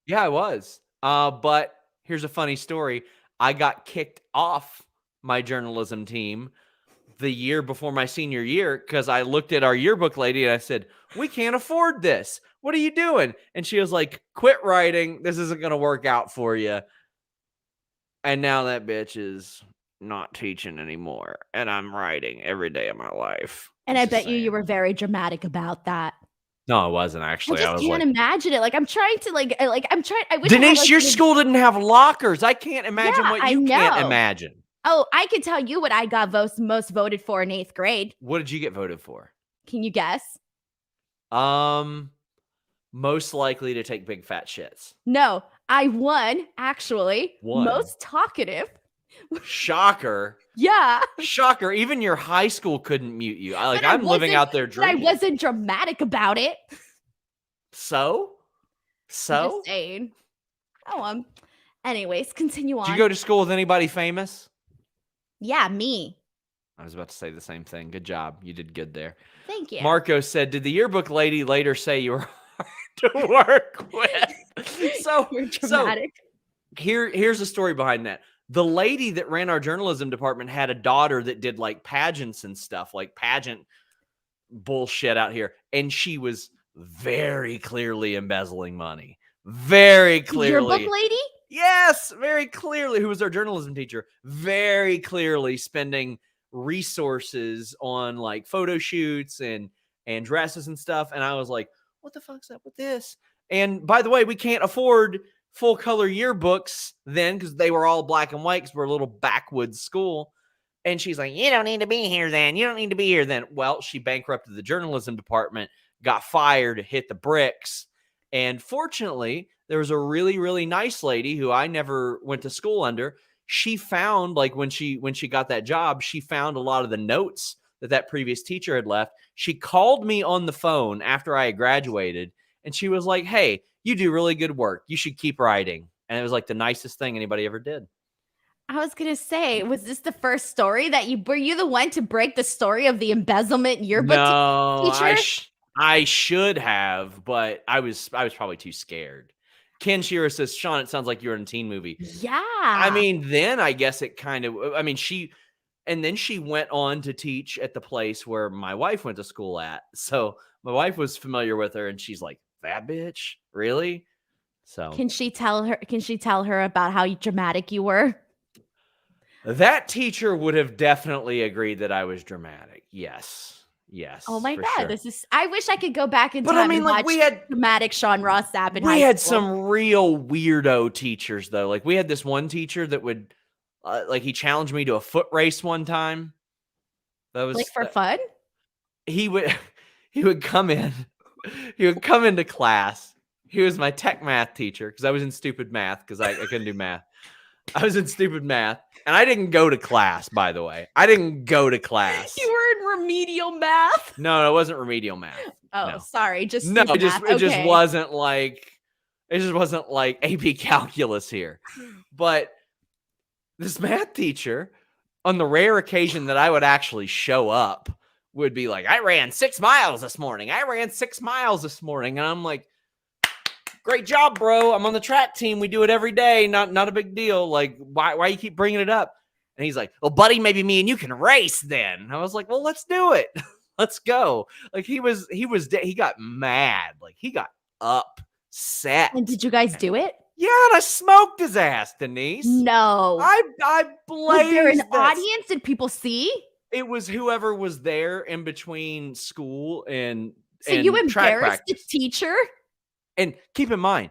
Speaker 1: Yeah, I was. But here's a funny story. I got kicked off my journalism team the year before my senior year because I looked at our yearbook lady and I said, "We can't afford this. What are you doing?" And she was like, "Quit writing. This isn't going to work out for you." And now that bitch is not teaching anymore. And I'm writing every day of my life.
Speaker 2: And I
Speaker 1: Just
Speaker 2: bet you
Speaker 1: saying.
Speaker 2: were very dramatic about that.
Speaker 1: No, it wasn't
Speaker 2: I
Speaker 1: actually. I
Speaker 2: just
Speaker 1: was
Speaker 2: can't
Speaker 1: like,
Speaker 2: imagine it. Like I'm trying to I wish I had
Speaker 1: Denise,
Speaker 2: like
Speaker 1: your school didn't have lockers. I can't imagine
Speaker 2: yeah,
Speaker 1: what
Speaker 2: I
Speaker 1: you can't
Speaker 2: know.
Speaker 1: imagine.
Speaker 2: Oh, I can tell you what I got most voted for in 8th grade.
Speaker 1: What did you get voted for?
Speaker 2: Can you guess?
Speaker 1: Um, Most likely to take big fat shits.
Speaker 2: No, I won actually.
Speaker 1: One.
Speaker 2: Most talkative.
Speaker 1: Shocker.
Speaker 2: Yeah.
Speaker 1: Shocker. Even your high school couldn't mute you.
Speaker 2: But
Speaker 1: I'm living out their
Speaker 2: but I
Speaker 1: dream.
Speaker 2: wasn't dramatic about it.
Speaker 1: So?
Speaker 2: Just saying. Oh, anyways, continue
Speaker 1: Did you
Speaker 2: on.
Speaker 1: go to school with anybody famous?
Speaker 2: Yeah, me.
Speaker 1: I was about to say the same thing. Good job. You did good there.
Speaker 2: Thank you.
Speaker 1: Marco said, "Did the yearbook lady later say you were hard to work with?" So,
Speaker 2: You're dramatic.
Speaker 1: here's the story behind that. The lady that ran our journalism department had a daughter that did like pageants and stuff, like pageant bullshit out here. And she was very clearly embezzling money. Very clearly.
Speaker 2: Yearbook lady?
Speaker 1: Yes, very clearly. Who was our journalism teacher? Very clearly spending resources on like photo shoots and dresses and stuff. And I was like, what the fuck's up with this? And by the way, we can't afford full color yearbooks then because they were all black and white because we're a little backwoods school. And she's like, you don't need to be here then. You don't need to be here then. Well, she bankrupted the journalism department, got fired, hit the bricks. And fortunately, there was a really, really nice lady who I never went to school under. She found, like when she got that job, she found a lot of the notes that previous teacher had left. She called me on the phone after I had graduated, and she was like, "Hey, you do really good work. You should keep writing." And it was like the nicest thing anybody ever did.
Speaker 2: I was gonna say, was this the first story that were you the one to break the story of the embezzlement yearbook
Speaker 1: No,
Speaker 2: teacher?
Speaker 1: I should have, but I was probably too scared. Ken Shearer says, "Sean, it sounds like you're in a teen movie."
Speaker 2: Yeah.
Speaker 1: I mean, then I guess it kind of, I mean, she went on to teach at the place where my wife went to school at. So my wife was familiar with her and she's like, that bitch? Really? So
Speaker 2: Can she tell her about how dramatic you were?
Speaker 1: that teacher would have definitely agreed that I was dramatic. Yes. Yes.
Speaker 2: Oh my
Speaker 1: for
Speaker 2: God,
Speaker 1: sure.
Speaker 2: I wish I could go back in
Speaker 1: But
Speaker 2: time
Speaker 1: I mean,
Speaker 2: and
Speaker 1: like
Speaker 2: watch dramatic Sean Ross Sapp in high
Speaker 1: we had
Speaker 2: school.
Speaker 1: some real weirdo teachers though. Like we had this one teacher that would, like he challenged me to a foot race one time. That was
Speaker 2: like for fun?
Speaker 1: he would come in. He would come into class. He was my tech math teacher because I was in stupid math because I couldn't do math. I was in stupid math. And I didn't go to class, by the way. I didn't go to class.
Speaker 2: You were in remedial math?
Speaker 1: No, it wasn't remedial math.
Speaker 2: Oh,
Speaker 1: No.
Speaker 2: sorry. Just
Speaker 1: No,
Speaker 2: stupid math.
Speaker 1: it just wasn't like AP calculus here. But this math teacher, on the rare occasion that I would actually show up, would be like, I ran 6 miles this morning. I ran 6 miles this morning. And I'm like, great job, bro. I'm on the track team. We do it every day. Not a big deal. Like, why you keep bringing it up? And he's like, well, buddy, maybe me and you can race then. And I was like, well, let's do it. Let's go. Like he got mad. Like he got upset.
Speaker 2: And did you guys do it?
Speaker 1: Yeah, and I smoked his ass, Denise.
Speaker 2: No.
Speaker 1: I blazed.
Speaker 2: Was there an audience? Did people see?
Speaker 1: It was whoever was there in between school and
Speaker 2: so you
Speaker 1: track
Speaker 2: embarrassed the
Speaker 1: practice.
Speaker 2: teacher?
Speaker 1: And keep in mind,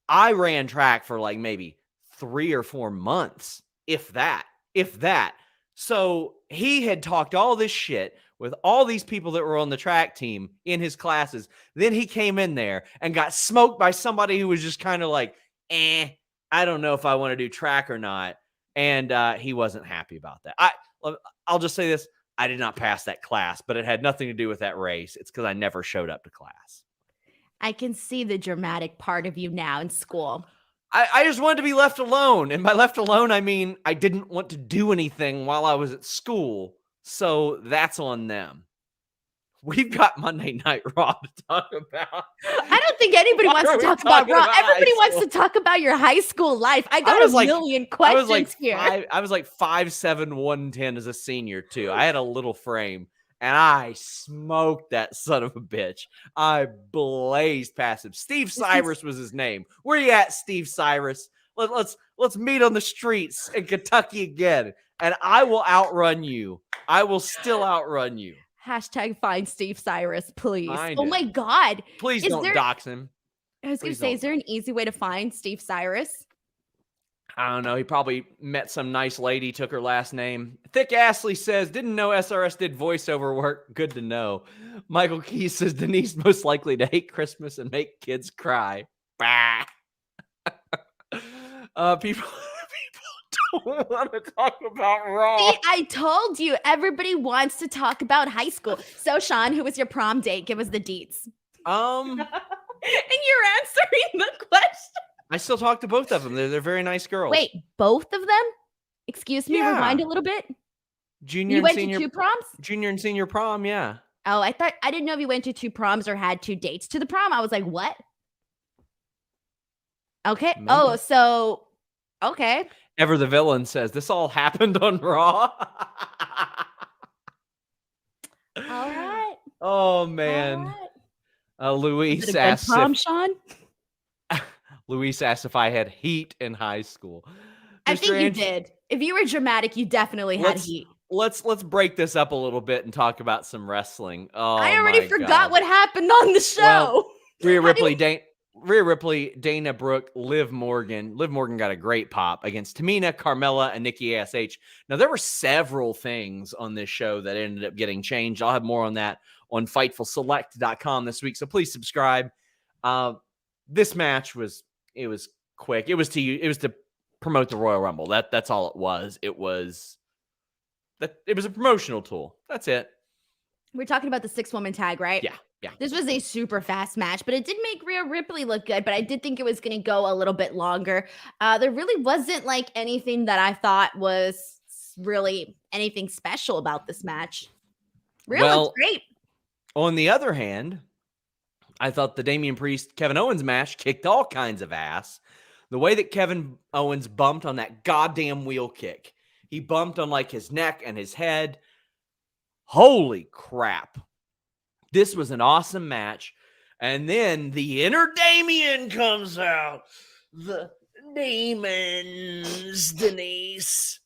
Speaker 1: I ran track for like maybe 3 or 4 months, if that. So he had talked all this shit. with all these people that were on the track team in his classes. Then he came in there and got smoked by somebody who was just kind of like, I don't know if I want to do track or not. And he wasn't happy about that. I'll just say this. I did not pass that class, but it had nothing to do with that race. It's because I never showed up to class.
Speaker 2: I can see the dramatic part of you now in school.
Speaker 1: I just wanted to be left alone. And by left alone, I mean I didn't want to do anything while I was at school. So that's on them. We've got Monday Night Raw to talk about.
Speaker 2: I don't think anybody wants to talk about Raw. Everybody wants to talk about your high school life. I got a million questions here.
Speaker 1: I was like 5'7", 110 as a senior, too. I had a little frame, and I smoked that son of a bitch. I blazed past him. Steve Cyrus was his name. Where you at, Steve Cyrus? Let's meet on the streets in Kentucky again, and I will outrun you. I will still outrun you.
Speaker 2: Hashtag find Steve Cyrus, please.
Speaker 1: Find
Speaker 2: oh
Speaker 1: him.
Speaker 2: My God.
Speaker 1: Please don't dox him.
Speaker 2: I was going to say, is there an easy way to find Steve Cyrus?
Speaker 1: I don't know. He probably met some nice lady, took her last name. Thick Astley says, didn't know SRS did voiceover work. Good to know. Michael Key says, Denise most likely to hate Christmas and make kids cry. Bah. People don't want to talk about Raw.
Speaker 2: See, I told you, everybody wants to talk about high school. So, Sean, who was your prom date? Give us the deets.
Speaker 1: And
Speaker 2: you're answering the question.
Speaker 1: I still talk to both of them. They're very nice girls.
Speaker 2: Wait, both of them? Excuse me, rewind a little bit.
Speaker 1: Junior
Speaker 2: you
Speaker 1: and
Speaker 2: went
Speaker 1: senior,
Speaker 2: to 2 proms?
Speaker 1: Junior and senior prom, yeah.
Speaker 2: Oh, I didn't know if you went to 2 proms or had 2 dates to the prom. I was like, what? Okay. Maybe. Oh, so, okay.
Speaker 1: Ever the Villain says, this all happened on Raw.
Speaker 2: All right.
Speaker 1: Oh, man. Right. Luis asked
Speaker 2: prom, Sean?
Speaker 1: Luis asked if I had heat in high school.
Speaker 2: I think you did. If you were dramatic, you definitely had heat.
Speaker 1: Let's break this up a little bit and talk about some wrestling. Oh,
Speaker 2: I already forgot what happened on the show.
Speaker 1: Well, Rhea Ripley, Dana Brooke, Liv Morgan. Liv Morgan got a great pop against Tamina, Carmella, and Nikki ASH. Now, there were several things on this show that ended up getting changed. I'll have more on that on FightfulSelect.com this week, so please subscribe. This match was quick. It was to promote the Royal Rumble. That's all it was. It was a promotional tool. That's it.
Speaker 2: We're talking about the 6-woman tag, right?
Speaker 1: Yeah.
Speaker 2: This was a super fast match, but it did make Rhea Ripley look good, but I did think it was going to go a little bit longer. There really wasn't like anything that I thought was really anything special about this match. Rhea looked great.
Speaker 1: On the other hand, I thought the Damian Priest Kevin Owens match kicked all kinds of ass. The way that Kevin Owens bumped on that goddamn wheel kick. He bumped on like his neck and his head. Holy crap. This was an awesome match. And then the inner Damien comes out. The demons, Denise.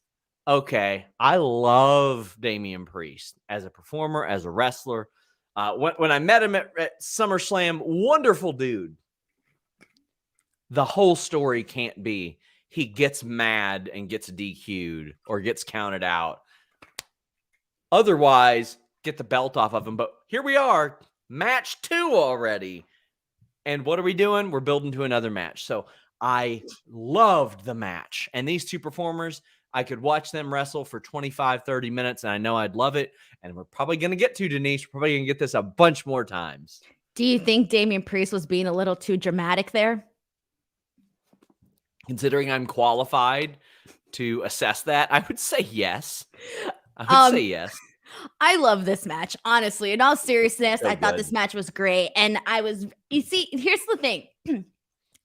Speaker 1: Okay. I love Damian Priest as a performer, as a wrestler. When I met him at SummerSlam, wonderful dude. The whole story can't be he gets mad and gets DQ'd or gets counted out. Otherwise, get the belt off of him. But here we are, match 2 already. And what are we doing? We're building to another match. So I loved the match. And these 2 performers, I could watch them wrestle for 25, 30 minutes, and I know I'd love it. And we're probably going to get to Denise. We're probably going to get this a bunch more times.
Speaker 2: Do you think Damian Priest was being a little too dramatic there?
Speaker 1: Considering I'm qualified to assess that, I would say yes. I would say yes.
Speaker 2: I love this match, honestly. In all seriousness, I thought this match was great. And you see, here's the thing.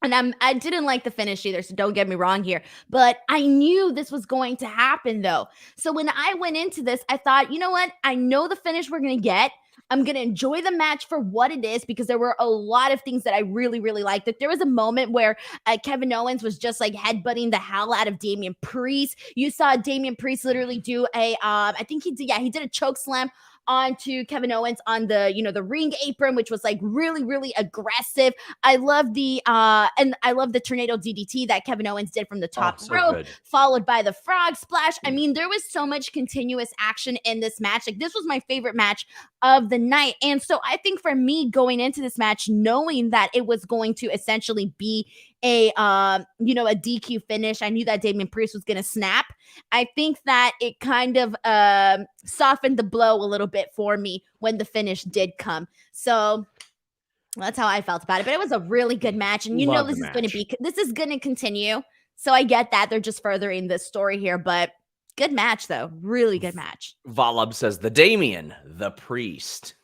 Speaker 2: And I didn't like the finish either, so don't get me wrong here. But I knew this was going to happen, though. So when I went into this, I thought, you know what? I know the finish we're going to get. I'm going to enjoy the match for what it is because there were a lot of things that I really, really liked. There was a moment where Kevin Owens was just like headbutting the hell out of Damian Priest. You saw Damian Priest literally do he did a choke slam onto Kevin Owens on the, the ring apron, which was like really, really aggressive. I love the tornado DDT that Kevin Owens did from the top rope,
Speaker 1: good.
Speaker 2: followed by the frog splash. I mean, there was so much continuous action in this match. Like, this was my favorite match of the night. And so I think for me going into this match, knowing that it was going to essentially be a DQ finish, I knew that Damian Priest was going to snap. I think that it kind of softened the blow a little bit for me when the finish did come. So that's how I felt about it. But it was a really good match. And this is going to continue. So I get that they're just furthering this story here, but good match though. Really good match.
Speaker 1: Volub says the Damian, the Priest.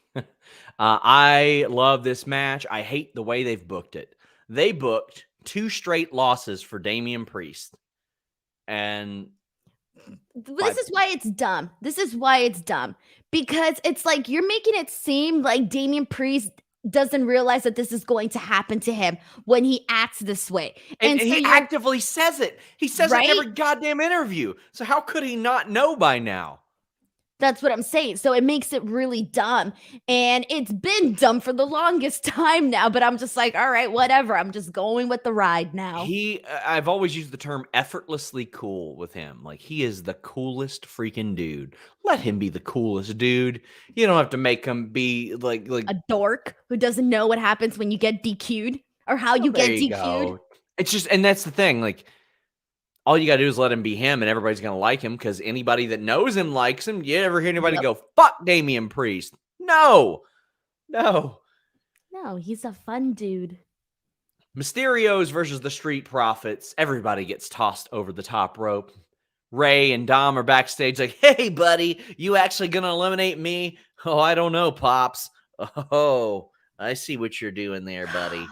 Speaker 1: I love this match. I hate the way they've booked it. They booked 2 straight losses for Damian Priest. And
Speaker 2: this is why it's dumb. Because it's like you're making it seem like Damian Priest doesn't realize that this is going to happen to him when he acts this way.
Speaker 1: And so he actively says it. He says it in every goddamn interview. So how could he not know by now?
Speaker 2: That's what I'm saying. So it makes it really dumb. And it's been dumb for the longest time now, but I'm just like, all right, whatever. I'm just going with the ride now.
Speaker 1: I've always used the term effortlessly cool with him. Like, he is the coolest freaking dude. Let him be the coolest dude. You don't have to make him be like
Speaker 2: a dork who doesn't know what happens when you get DQ'd or how you get DQ'd. Go.
Speaker 1: It's just, and that's the thing. Like, all you got to do is let him be him, and everybody's going to like him because anybody that knows him likes him. You ever hear anybody go, fuck Damian Priest? No,
Speaker 2: he's a fun dude.
Speaker 1: Mysterios versus the Street Profits. Everybody gets tossed over the top rope. Ray and Dom are backstage like, hey, buddy, you actually going to eliminate me? Oh, I don't know, Pops. Oh, I see what you're doing there, buddy.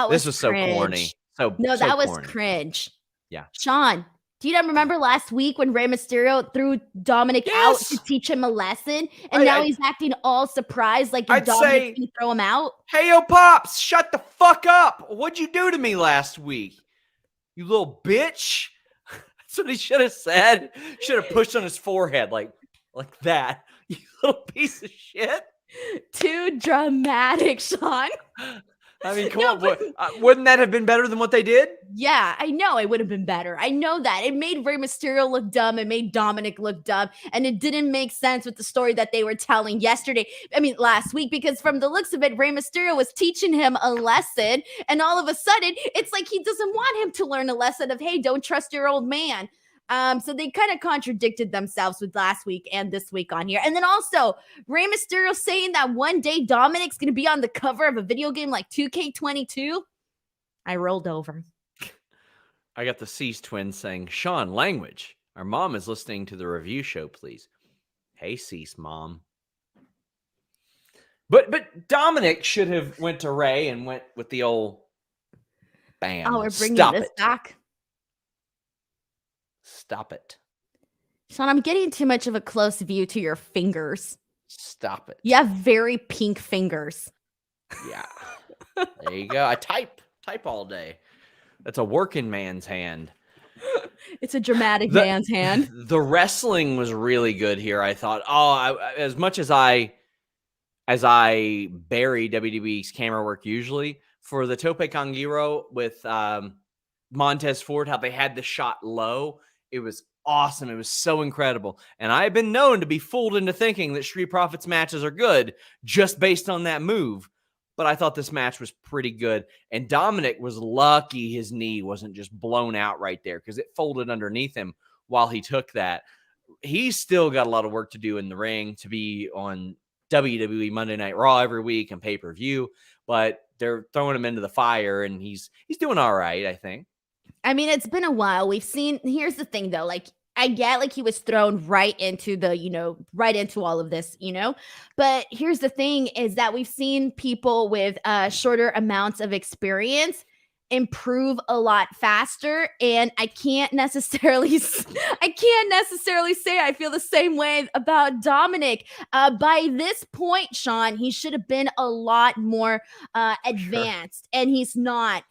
Speaker 2: This was
Speaker 1: cringe. So corny.
Speaker 2: That was cringe.
Speaker 1: Yeah.
Speaker 2: Sean, do you not remember last week when Rey Mysterio threw Dominic out to teach him a lesson? And now he's acting all surprised like Dominic can throw him out?
Speaker 1: Hey, yo, Pops, shut the fuck up. What'd you do to me last week? You little bitch. That's what he should have said. Should have pushed on his forehead like that. You little piece of shit.
Speaker 2: Too dramatic, Sean.
Speaker 1: I mean, come on. Wouldn't that have been better than what they did?
Speaker 2: Yeah, I know it would have been better. I know that. It made Rey Mysterio look dumb. It made Dominic look dumb. And it didn't make sense with the story that they were telling last week, because from the looks of it, Rey Mysterio was teaching him a lesson. And all of a sudden, it's like he doesn't want him to learn a lesson of, hey, don't trust your old man. So they kind of contradicted themselves with last week and this week on here. And then also Rey Mysterio saying that one day Dominic's going to be on the cover of a video game like 2K22. I rolled over.
Speaker 1: I got the Cease twins saying, Sean, language. Our mom is listening to the review show, please. Hey, Cease, mom. But Dominic should have went to Ray and went with the old bam.
Speaker 2: Oh, we're bringing this back.
Speaker 1: Stop it.
Speaker 2: Sean, I'm getting too much of a close view to your fingers.
Speaker 1: Stop it.
Speaker 2: You have very pink fingers.
Speaker 1: Yeah. There you go. I type all day. That's a working man's hand.
Speaker 2: It's a dramatic man's hand.
Speaker 1: The wrestling was really good here, I thought. As much as I bury WWE's camera work usually, for the Tope con Hilo with Montez Ford, how they had the shot low, it was awesome. It was so incredible. And I've been known to be fooled into thinking that Street Profits matches are good just based on that move. But I thought this match was pretty good. And Dominic was lucky his knee wasn't just blown out right there, because it folded underneath him while he took that. He's still got a lot of work to do in the ring to be on WWE Monday Night Raw every week and pay-per-view. But they're throwing him into the fire, and he's doing all right, I think.
Speaker 2: I mean, it's been a while. Here's the thing though, like, I get like he was thrown right into right into all of this, but here's the thing is that we've seen people with shorter amounts of experience improve a lot faster. And I can't necessarily say I feel the same way about Dominic. By this point, Sean, he should have been a lot more advanced, and he's not.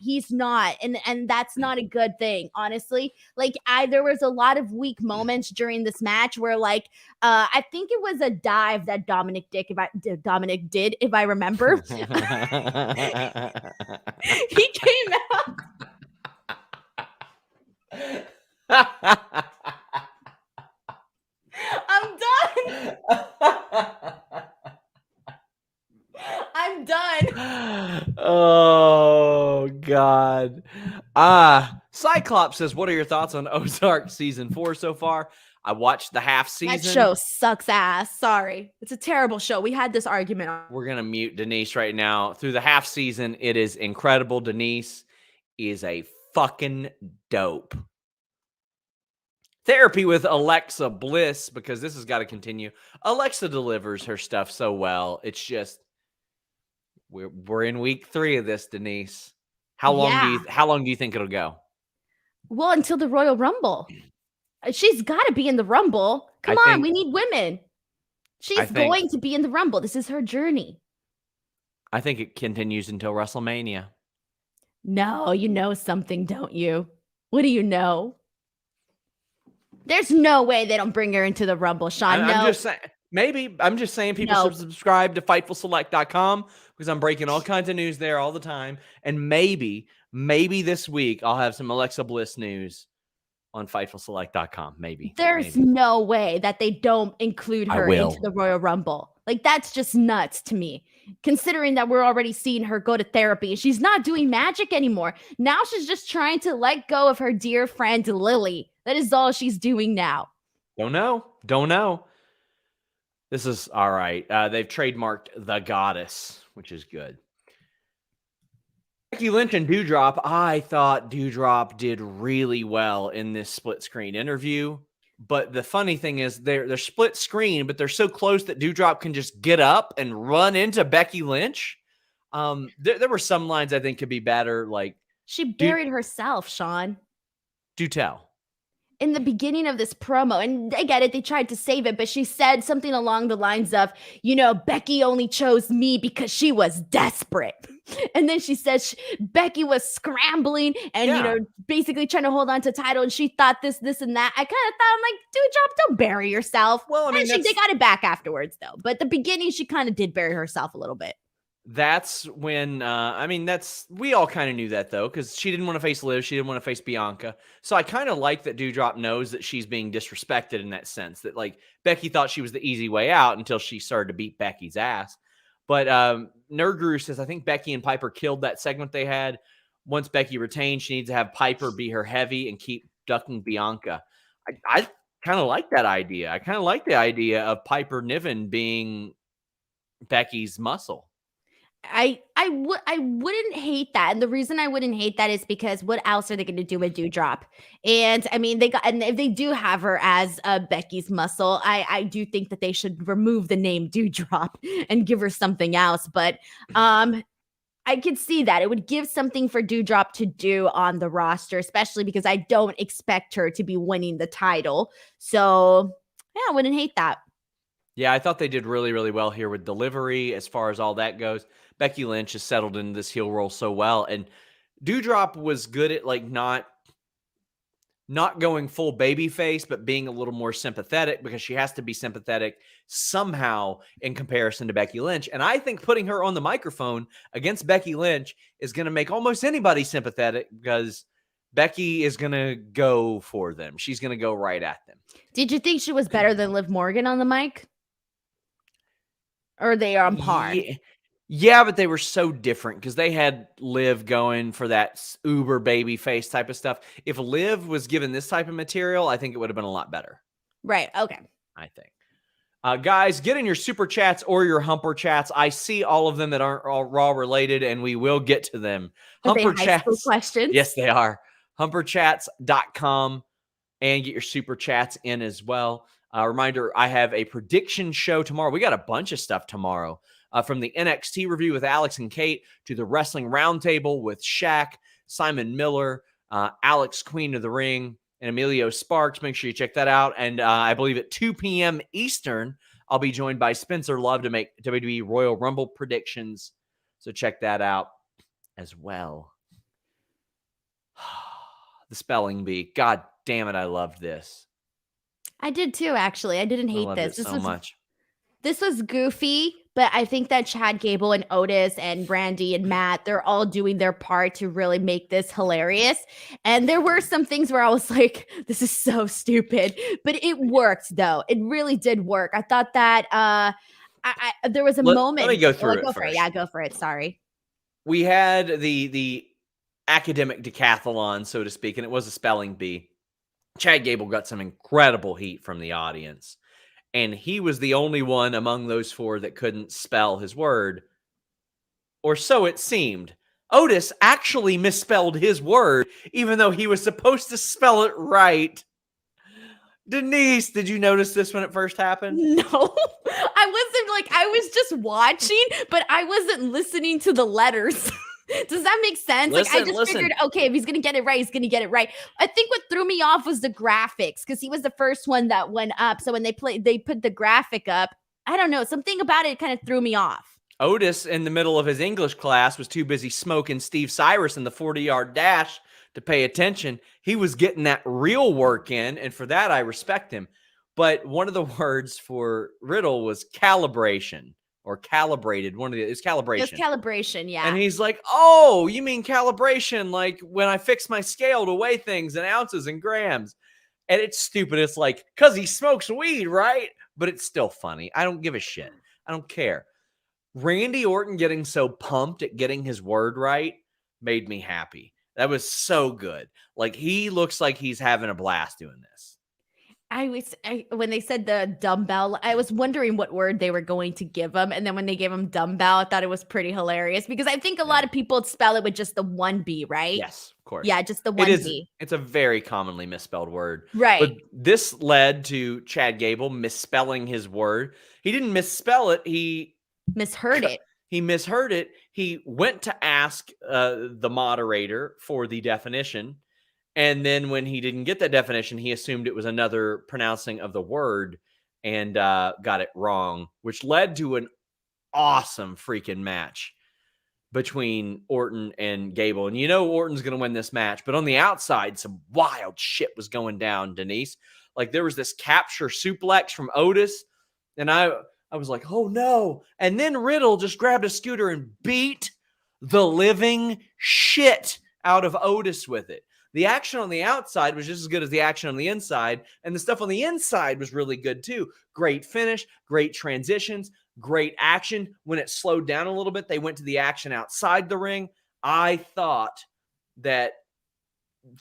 Speaker 2: And that's not a good thing, honestly. Like, there was a lot of weak moments during this match where, like, I think it was a dive that Dominic did, if I remember. He came out. I'm done. I'm done.
Speaker 1: Oh, God. Cyclops says, what are your thoughts on Ozark season 4 so far? I watched the half season.
Speaker 2: That show sucks ass. Sorry. It's a terrible show. We had this argument.
Speaker 1: We're going to mute Denise right now. Through the half season, it is incredible. Denise is a fucking dope. Therapy with Alexa Bliss, because this has got to continue. Alexa delivers her stuff so well. It's just, we're in week 3 of this, Denise. How long do you think it'll go?
Speaker 2: Well, until the Royal Rumble. She's got to be in the Rumble. Come on, we need women. She's going to be in the Rumble. This is her journey.
Speaker 1: I think it continues until WrestleMania.
Speaker 2: No, you know something, don't you? What do you know? There's no way they don't bring her into the Rumble, Sean.
Speaker 1: I'm just saying. Maybe. I'm just saying people should subscribe to FightfulSelect.com because I'm breaking all kinds of news there all the time. And maybe this week I'll have some Alexa Bliss news on FightfulSelect.com. Maybe.
Speaker 2: There's no way that they don't include her into the Royal Rumble. Like, that's just nuts to me, considering that we're already seeing her go to therapy. She's not doing magic anymore. Now she's just trying to let go of her dear friend Lily. That is all she's doing now.
Speaker 1: Don't know. This is all right. They've trademarked the Goddess, which is good. Becky Lynch and Dewdrop. I thought Dewdrop did really well in this split screen interview. But the funny thing is they're split screen, but they're so close that Dewdrop can just get up and run into Becky Lynch. There were some lines I think could be better. Like,
Speaker 2: she buried herself, Sean.
Speaker 1: Do tell.
Speaker 2: In the beginning of this promo, and I get it, they tried to save it, but she said something along the lines of, Becky only chose me because she was desperate. And then she says Becky was scrambling and, basically trying to hold on to title, and she thought this, and that. I kind of thought, I'm like, Dewdrop, don't bury yourself. Well, I mean, they got it back afterwards, though. But the beginning, she kind of did bury herself a little bit.
Speaker 1: That's when, we all kind of knew that, though, because she didn't want to face Liv. She didn't want to face Bianca. So I kind of like that Dewdrop knows that she's being disrespected in that sense, that, like, Becky thought she was the easy way out until she started to beat Becky's ass. But Nerdguru says, I think Becky and Piper killed that segment they had. Once Becky retained, she needs to have Piper be her heavy and keep ducking Bianca. I kind of like that idea. I kind of like the idea of Piper Niven being Becky's muscle.
Speaker 2: I wouldn't hate that. And the reason I wouldn't hate that is because what else are they going to do with Dewdrop? And I mean, and if they do have her as Becky's muscle, I do think that they should remove the name Dewdrop and give her something else. But I could see that it would give something for Dewdrop to do on the roster, especially because I don't expect her to be winning the title. So yeah, I wouldn't hate that.
Speaker 1: Yeah, I thought they did really, really well here with delivery as far as all that goes. Becky Lynch has settled into this heel role so well. And Dewdrop was good at, like, not going full baby face, but being a little more sympathetic, because she has to be sympathetic somehow in comparison to Becky Lynch. And I think putting her on the microphone against Becky Lynch is going to make almost anybody sympathetic, because Becky is going to go for them. She's going to go right at them.
Speaker 2: Did you think she was better than Liv Morgan on the mic? Or are they on par?
Speaker 1: Yeah, but they were so different because they had Liv going for that uber baby face type of stuff. If Liv was given this type of material, I think it would have been a lot better.
Speaker 2: Right. Okay.
Speaker 1: I think. Guys, get in your super chats or your humper chats. I see all of them that aren't all Raw related, and we will get to them.
Speaker 2: Humper chats. Questions?
Speaker 1: Yes, they are. Humperchats.com, and get your super chats in as well. Reminder, I have a prediction show tomorrow. We got a bunch of stuff tomorrow. From the NXT review with Alex and Kate to the Wrestling Roundtable with Shaq. Simon Miller, Alex Queen of the Ring, and Emilio Sparks. Make sure you check that out. And I believe at 2 p.m. Eastern, I'll be joined by Spencer Love to make WWE Royal Rumble predictions. So check that out as well. The spelling bee. God damn it, I loved this.
Speaker 2: I did too, actually. I didn't hate this.
Speaker 1: This was much.
Speaker 2: This was goofy, but I think that Chad Gable and Otis and Randy and Matt, they're all doing their part to really make this hilarious. And there were some things where I was like, this is so stupid, but it worked though. It really did work. I thought that there was a moment.
Speaker 1: Let me go through it
Speaker 2: go
Speaker 1: first.
Speaker 2: for it. Yeah, go for it. Sorry.
Speaker 1: We had the academic decathlon, so to speak, and it was a spelling bee. Chad Gable got some incredible heat from the audience. And he was the only one among those four that couldn't spell his word. Or so it seemed. Otis actually misspelled his word, even though he was supposed to spell it right. Denise, did you notice this when it first happened?
Speaker 2: No, I was just watching, but I wasn't listening to the letters. Does that make sense? I just figured, okay, if he's going to get it right, he's going to get it right. I think what threw me off was the graphics because he was the first one that went up. So when they put the graphic up, I don't know, something about it kind of threw me off.
Speaker 1: Otis, in the middle of his English class, was too busy smoking Steve Cyrus in the 40-yard dash to pay attention. He was getting that real work in, and for that, I respect him. But one of the words for Riddle was calibration. Or calibrated, it's calibration.
Speaker 2: It's calibration, yeah.
Speaker 1: And he's like, oh, you mean calibration, like when I fix my scale to weigh things in ounces and grams. And it's stupid. It's like, because he smokes weed, right? But it's still funny. I don't give a shit. I don't care. Randy Orton getting so pumped at getting his word right made me happy. That was so good. Like, he looks like he's having a blast doing this.
Speaker 2: When they said the dumbbell, I was wondering what word they were going to give him. And then when they gave him dumbbell, I thought it was pretty hilarious because I think a lot of people spell it with just the one B, right?
Speaker 1: Yes, of course.
Speaker 2: Yeah, just the one B.
Speaker 1: It's a very commonly misspelled word.
Speaker 2: Right.
Speaker 1: But this led to Chad Gable misspelling his word. He didn't misspell it. He
Speaker 2: misheard it.
Speaker 1: He misheard it. He went to ask the moderator for the definition. And then when he didn't get that definition, he assumed it was another pronouncing of the word and got it wrong, which led to an awesome freaking match between Orton and Gable. And you know Orton's going to win this match, but on the outside, some wild shit was going down, Denise. Like there was this capture suplex from Otis, and I was like, oh no. And then Riddle just grabbed a scooter and beat the living shit out of Otis with it. The action on the outside was just as good as the action on the inside, and the stuff on the inside was really good too. Great finish, great transitions, great action. When it slowed down a little bit, they went to the action outside the ring. I thought that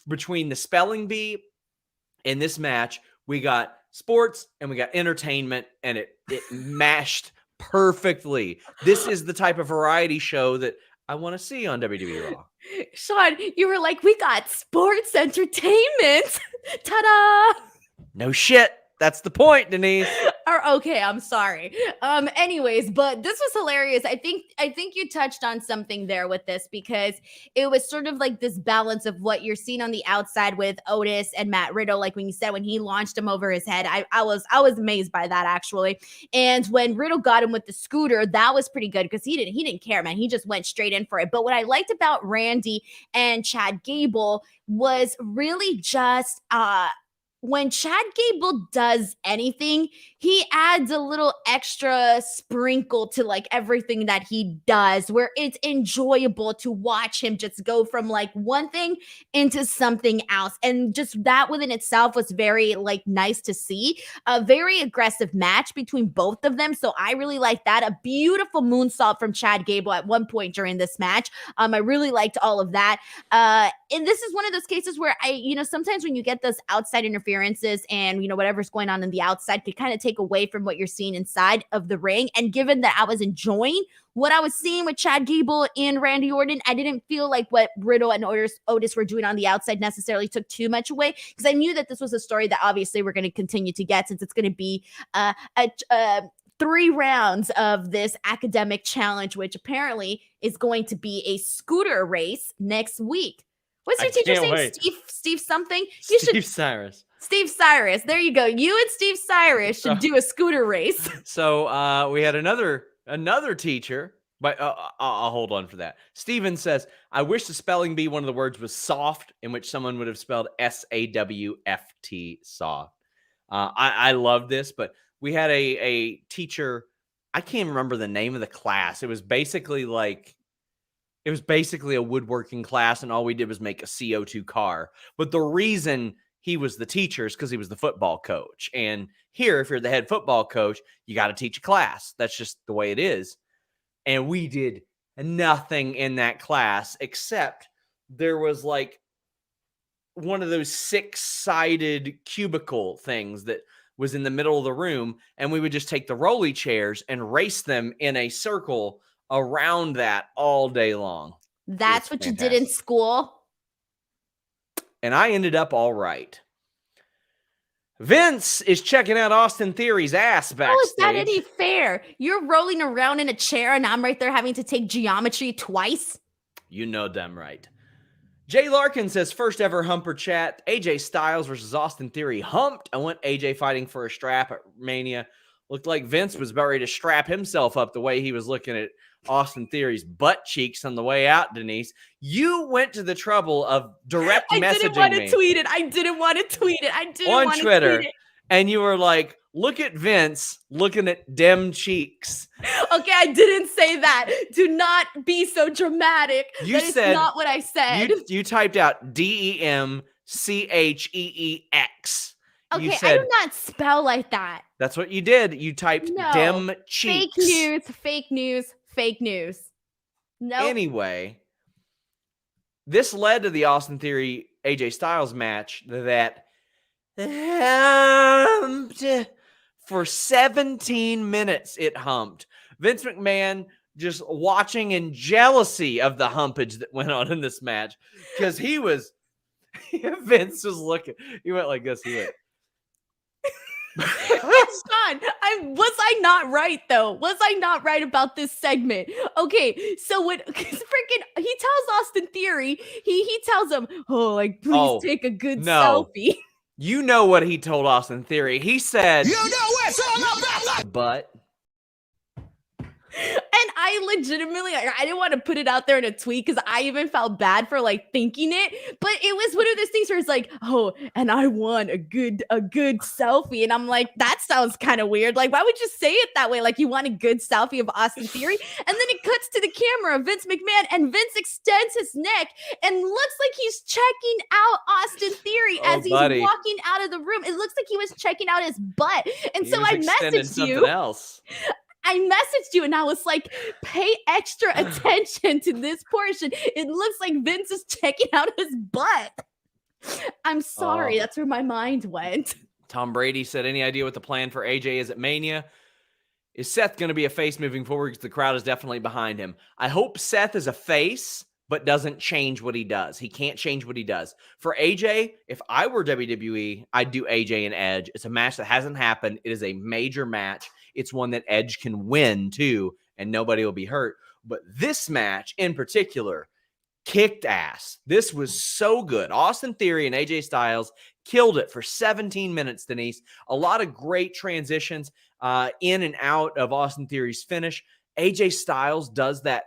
Speaker 1: between the spelling bee and this match, we got sports and we got entertainment, and it mashed perfectly. This is the type of variety show that I want to see on WWE Raw.
Speaker 2: Sean, you were like, we got sports entertainment. Ta-da!
Speaker 1: No shit. That's the point, Denise.
Speaker 2: Okay, I'm sorry. Anyways, but this was hilarious. I think you touched on something there with this because it was sort of like this balance of what you're seeing on the outside with Otis and Matt Riddle. Like when you said when he launched him over his head, I was amazed by that actually. And when Riddle got him with the scooter, that was pretty good because he didn't care, man. He just went straight in for it. But what I liked about Randy and Chad Gable was really just when Chad Gable does anything, he adds a little extra sprinkle to like everything that he does, where it's enjoyable to watch him just go from like one thing into something else. And just that within itself was very like nice to see. A very aggressive match between both of them. So I really like that. A beautiful moonsault from Chad Gable at one point during this match. I really liked all of that. And this is one of those cases where sometimes when you get those outside interferences and, whatever's going on the outside could kind of take away from what you're seeing inside of the ring. And given that I was enjoying what I was seeing with Chad Gable and Randy Orton, I didn't feel like what Riddle and Otis were doing on the outside necessarily took too much away because I knew that this was a story that obviously we're going to continue to get since it's going to be 3 rounds of this academic challenge, which apparently is going to be a scooter race next week. What's your teacher's name?
Speaker 1: Wait.
Speaker 2: Steve something?
Speaker 1: Steve Cyrus.
Speaker 2: Steve Cyrus. There you go. You and Steve Cyrus should do a scooter race.
Speaker 1: So we had another teacher, but I'll hold on for that. Steven says, I wish the spelling bee one of the words was soft, in which someone would have spelled SAWFT, soft. I love this, but we had a teacher. I can't remember the name of the class. It was basically a woodworking class, and all we did was make a CO2 car. But the reason he was the teacher is because he was the football coach. And here, if you're the head football coach, you got to teach a class. That's just the way it is. And we did nothing in that class except there was like one of those 6-sided cubicle things that was in the middle of the room. And we would just take the rolly chairs and race them in a circle around that all day long.
Speaker 2: That's what you did in school?
Speaker 1: And I ended up all right. Vince is checking out Austin Theory's ass backstage.
Speaker 2: How is that any fair? You're rolling around in a chair and I'm right there having to take geometry twice?
Speaker 1: You know damn right. Jay Larkin says, first ever humper chat. AJ Styles versus Austin Theory humped. I want AJ fighting for a strap at Mania. Looked like Vince was about ready to strap himself up the way he was looking at Austin Theory's butt cheeks on the way out, Denise. You went to the trouble of direct messaging me.
Speaker 2: I didn't want to tweet it. I didn't want to tweet it.
Speaker 1: On Twitter. And you were like, look at Vince looking at dem cheeks.
Speaker 2: Okay, I didn't say that. Do not be so dramatic. That is not what I said.
Speaker 1: You typed out DEMCHEEX.
Speaker 2: Okay, I do not spell like that.
Speaker 1: That's what you did. You typed dem cheeks.
Speaker 2: Fake news. No.
Speaker 1: Anyway, this led to the Austin Theory AJ Styles match that humped for 17 minutes. It humped. Vince McMahon just watching in jealousy of the humpage that went on in this match because Vince was looking. He went like this. He went.
Speaker 2: Sean, was I not right though? Was I not right about this segment? Okay, so when he tells Austin Theory, he tells him, please take a good selfie.
Speaker 1: You know what he told Austin Theory? He said, you know it's all about but.
Speaker 2: And I legitimately, I didn't want to put it out there in a tweet because I even felt bad for thinking it, but it was one of those things where it's like, and I want a good selfie. And I'm like, that sounds kind of weird. Like, why would you say it that way? Like you want a good selfie of Austin Theory? And then it cuts to the camera of Vince McMahon and Vince extends his neck and looks like he's checking out Austin Theory as he's walking out of the room. It looks like he was checking out his butt. And so I messaged you. I messaged you and I was like, pay extra attention to this portion. It looks like Vince is checking out his butt. I'm sorry. That's where my mind went.
Speaker 1: Tom Brady said, any idea what the plan for AJ is at Mania? Is Seth going to be a face moving forward? Because the crowd is definitely behind him. I hope Seth is a face, but doesn't change what he does. He can't change what he does. For AJ, if I were WWE, I'd do AJ and Edge. It's a match that hasn't happened. It is a major match. It's one that Edge can win too, and nobody will be hurt. But this match in particular kicked ass. This was so good. Austin Theory and AJ Styles killed it for 17 minutes, Denise. A lot of great transitions in and out of Austin Theory's finish. AJ Styles does that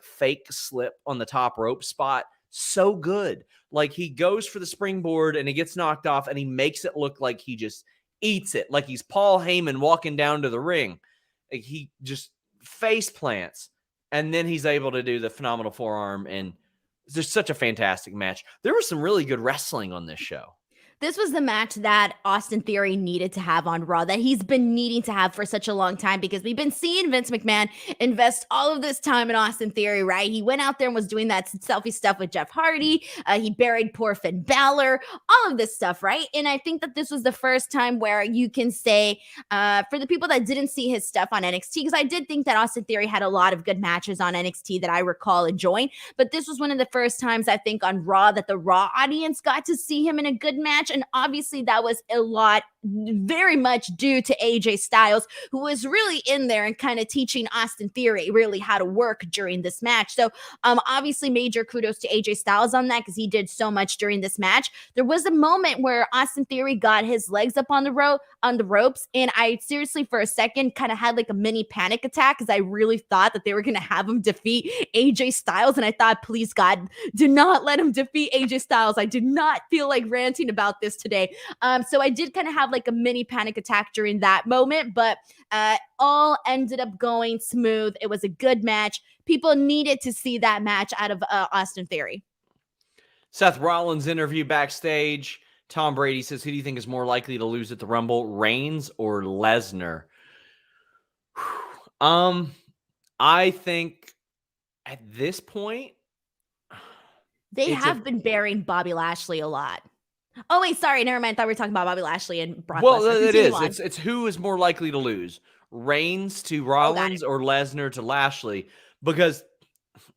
Speaker 1: fake slip on the top rope spot so good. Like he goes for the springboard and he gets knocked off and he makes it look like he just eats it, like he's Paul Heyman walking down to the ring. Like he just face plants, and then he's able to do the phenomenal forearm, and there's such a fantastic match. There was some really good wrestling on this show.
Speaker 2: This was the match that Austin Theory needed to have on Raw, that he's been needing to have for such a long time, because we've been seeing Vince McMahon invest all of this time in Austin Theory, right? He went out there and was doing that selfie stuff with Jeff Hardy. He buried poor Finn Balor, all of this stuff, right? And I think that this was the first time where you can say, for the people that didn't see his stuff on NXT, because I did think that Austin Theory had a lot of good matches on NXT that I recall enjoying, but this was one of the first times I think on Raw that the Raw audience got to see him in a good match. match. And obviously that was a lot, very much due to AJ Styles, who was really in there and kind of teaching Austin Theory really how to work during this match. So obviously major kudos to AJ Styles on that because he did so much during this match. There was a moment where Austin Theory got his legs up on the ropes, and I seriously for a second kind of had like a mini panic attack because I really thought that they were going to have him defeat AJ Styles, and I thought, please God, do not let him defeat AJ Styles. I did not feel like ranting about this today. So I did kind of have like a mini panic attack during that moment, but all ended up going smooth. It was a good match. People needed to see that match out of Austin Theory.
Speaker 1: Seth Rollins interview backstage. Tom Brady says, who do you think is more likely to lose at the Rumble, Reigns or Lesnar? I think at this point,
Speaker 2: they have been burying Bobby Lashley a lot. Oh, wait, sorry. Never mind. I thought we were talking about Bobby Lashley and Brock Lesnar.
Speaker 1: Well, it is. It's who is more likely to lose, Reigns to Rollins or Lesnar to Lashley, because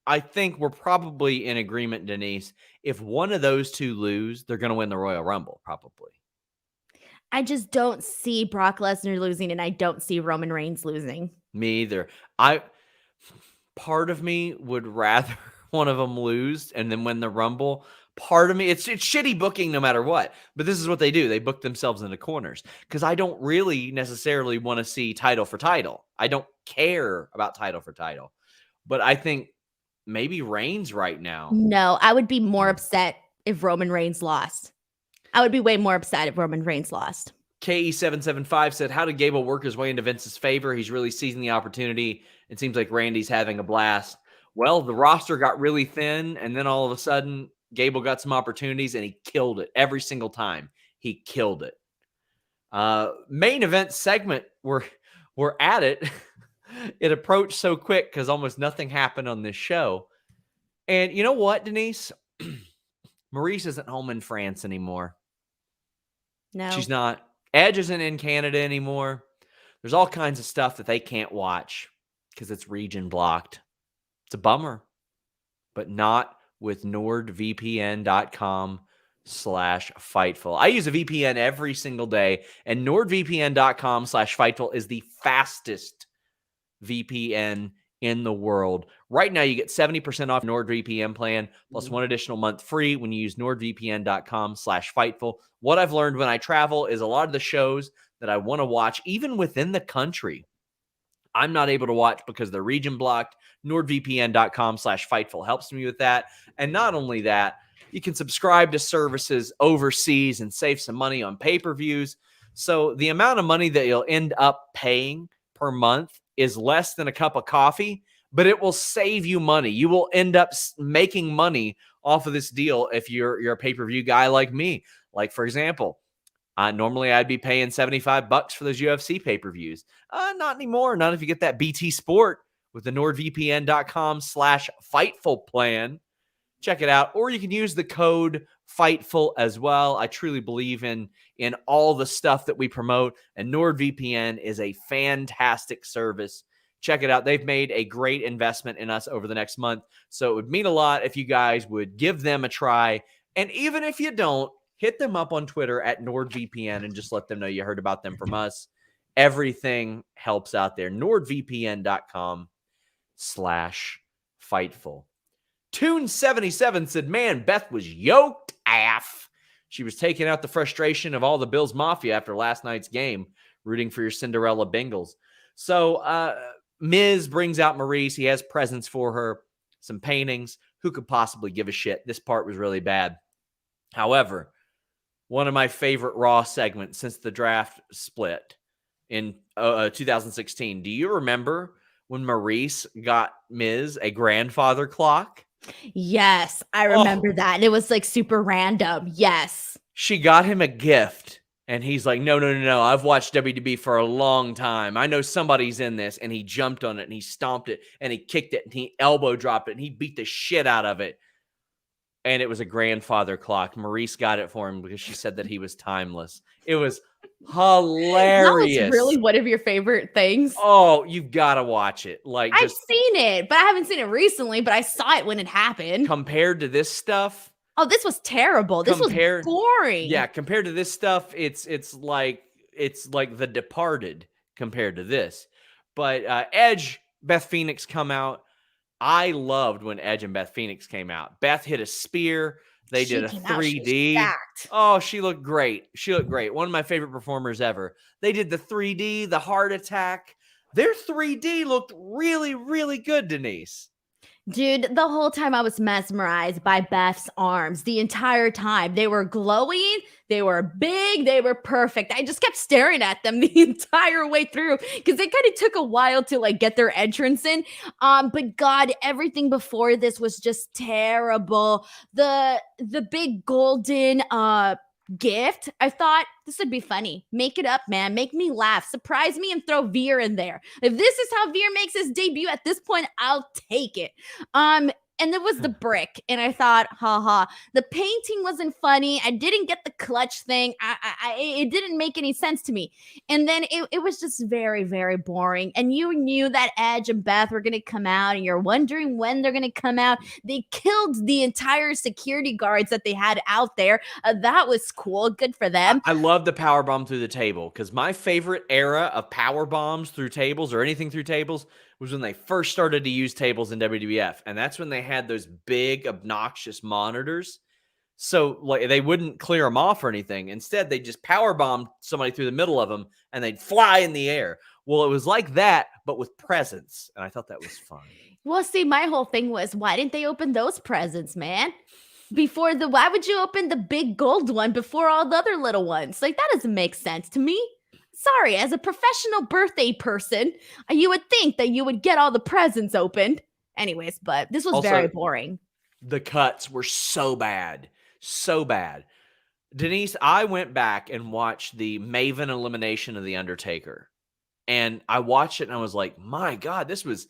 Speaker 1: I think we're probably in agreement, Denise. If one of those two lose, they're going to win the Royal Rumble, probably.
Speaker 2: I just don't see Brock Lesnar losing, and I don't see Roman Reigns losing.
Speaker 1: Me either. Part of me would rather one of them lose and then win the Rumble. Part of me, it's shitty booking no matter what. But this is what they do. They book themselves into corners. Because I don't really necessarily want to see title for title. I don't care about title for title. But I think maybe Reigns right now.
Speaker 2: No, I would be more upset if Roman Reigns lost. I would be way more upset if Roman Reigns lost.
Speaker 1: KE775 said, how did Gable work his way into Vince's favor? He's really seizing the opportunity. It seems like Randy's having a blast. Well, the roster got really thin, and then all of a sudden, Gable got some opportunities, and he killed it every single time. He killed it. Main event segment, we're at it. It approached so quick because almost nothing happened on this show. And you know what, Denise? Maryse isn't home in France anymore.
Speaker 2: No.
Speaker 1: She's not. Edge isn't in Canada anymore. There's all kinds of stuff that they can't watch because it's region blocked. It's a bummer. But not with NordVPN.com/Fightful. I use a VPN every single day, and NordVPN.com/Fightful is the fastest VPN in the world. Right now, you get 70% off NordVPN plan plus one additional month free when you use NordVPN.com/Fightful. What I've learned when I travel is a lot of the shows that I want to watch, even within the country, I'm not able to watch because they're region blocked. NordVPN.com/Fightful helps me with that. And not only that, you can subscribe to services overseas and save some money on pay-per-views. So the amount of money that you'll end up paying per month is less than a cup of coffee, but it will save you money. You will end up making money off of this deal if you're a pay-per-view guy like me. Like, for example, normally I'd be paying $75 for those UFC pay-per-views. Not anymore. Not if you get that BT Sport with the NordVPN.com/Fightful plan. Check it out. Or you can use the code Fightful as well. I truly believe in all the stuff that we promote, and NordVPN is a fantastic service. Check it out. They've made a great investment in us over the next month, so it would mean a lot if you guys would give them a try. And even if you don't, hit them up on Twitter at NordVPN and just let them know you heard about them from us. Everything helps out there. NordVPN.com/Fightful. Toon77 said, man, Beth was yoked AF. She was taking out the frustration of all the Bills Mafia after last night's game, rooting for your Cinderella Bengals. So Miz brings out Maryse. He has presents for her, some paintings. Who could possibly give a shit? This part was really bad. However, one of my favorite Raw segments since the draft split in 2016. Do you remember when Maryse got Miz a grandfather clock?
Speaker 2: Yes, I remember that. And it was like super random. Yes.
Speaker 1: She got him a gift. And he's like, no. I've watched WWE for a long time. I know somebody's in this. And he jumped on it and he stomped it and he kicked it and he elbow dropped it and he beat the shit out of it. And it was a grandfather clock. Maryse got it for him because she said that he was timeless. It was hilarious.
Speaker 2: That was really one of your favorite things.
Speaker 1: Oh, you've got to watch it. Like,
Speaker 2: I've seen it, but I haven't seen it recently, but I saw it when it happened.
Speaker 1: Compared to this stuff.
Speaker 2: Oh, this was terrible. This was boring.
Speaker 1: Yeah, compared to this stuff, it's like The Departed compared to this. But Edge, Beth Phoenix come out. I loved when Edge and Beth Phoenix came out. Beth hit a spear. They did a 3D. Oh, she looked great. One of my favorite performers ever. They did the 3D, the heart attack. Their 3D looked really, really good, Denise.
Speaker 2: Dude, the whole time I was mesmerized by Beth's arms. The entire time. They were glowing. They were big. They were perfect. I just kept staring at them the entire way through because it kind of took a while to like get their entrance in. But God, everything before this was just terrible. The big golden gift, I thought this would be funny. Make it up, man. Make me laugh. Surprise me and throw Veer in there. If this is how Veer makes his debut at this point, I'll take it. And it was the brick, and I thought, haha, the painting wasn't funny. I didn't get the clutch thing. It didn't make any sense to me. And then it was just very, very boring. And you knew that Edge and Beth were going to come out, and you're wondering when they're going to come out. They killed the entire security guards that they had out there. That was cool. Good for them.
Speaker 1: I love the power bomb through the table because my favorite era of power bombs through tables or anything through tables was when they first started to use tables in WWF. And that's when they had those big, obnoxious monitors. So like they wouldn't clear them off or anything. Instead, they just power bombed somebody through the middle of them and they'd fly in the air. Well, it was like that, but with presents. And I thought that was fun.
Speaker 2: Well, see, my whole thing was, why didn't they open those presents, man? Why would you open the big gold one before all the other little ones? Like, that doesn't make sense to me. Sorry, as a professional birthday person, you would think that you would get all the presents opened. Anyways, but this was also very boring.
Speaker 1: The cuts were so bad. So bad. Denise, I went back and watched the Maven elimination of The Undertaker. And I watched it and I was like, my God, this was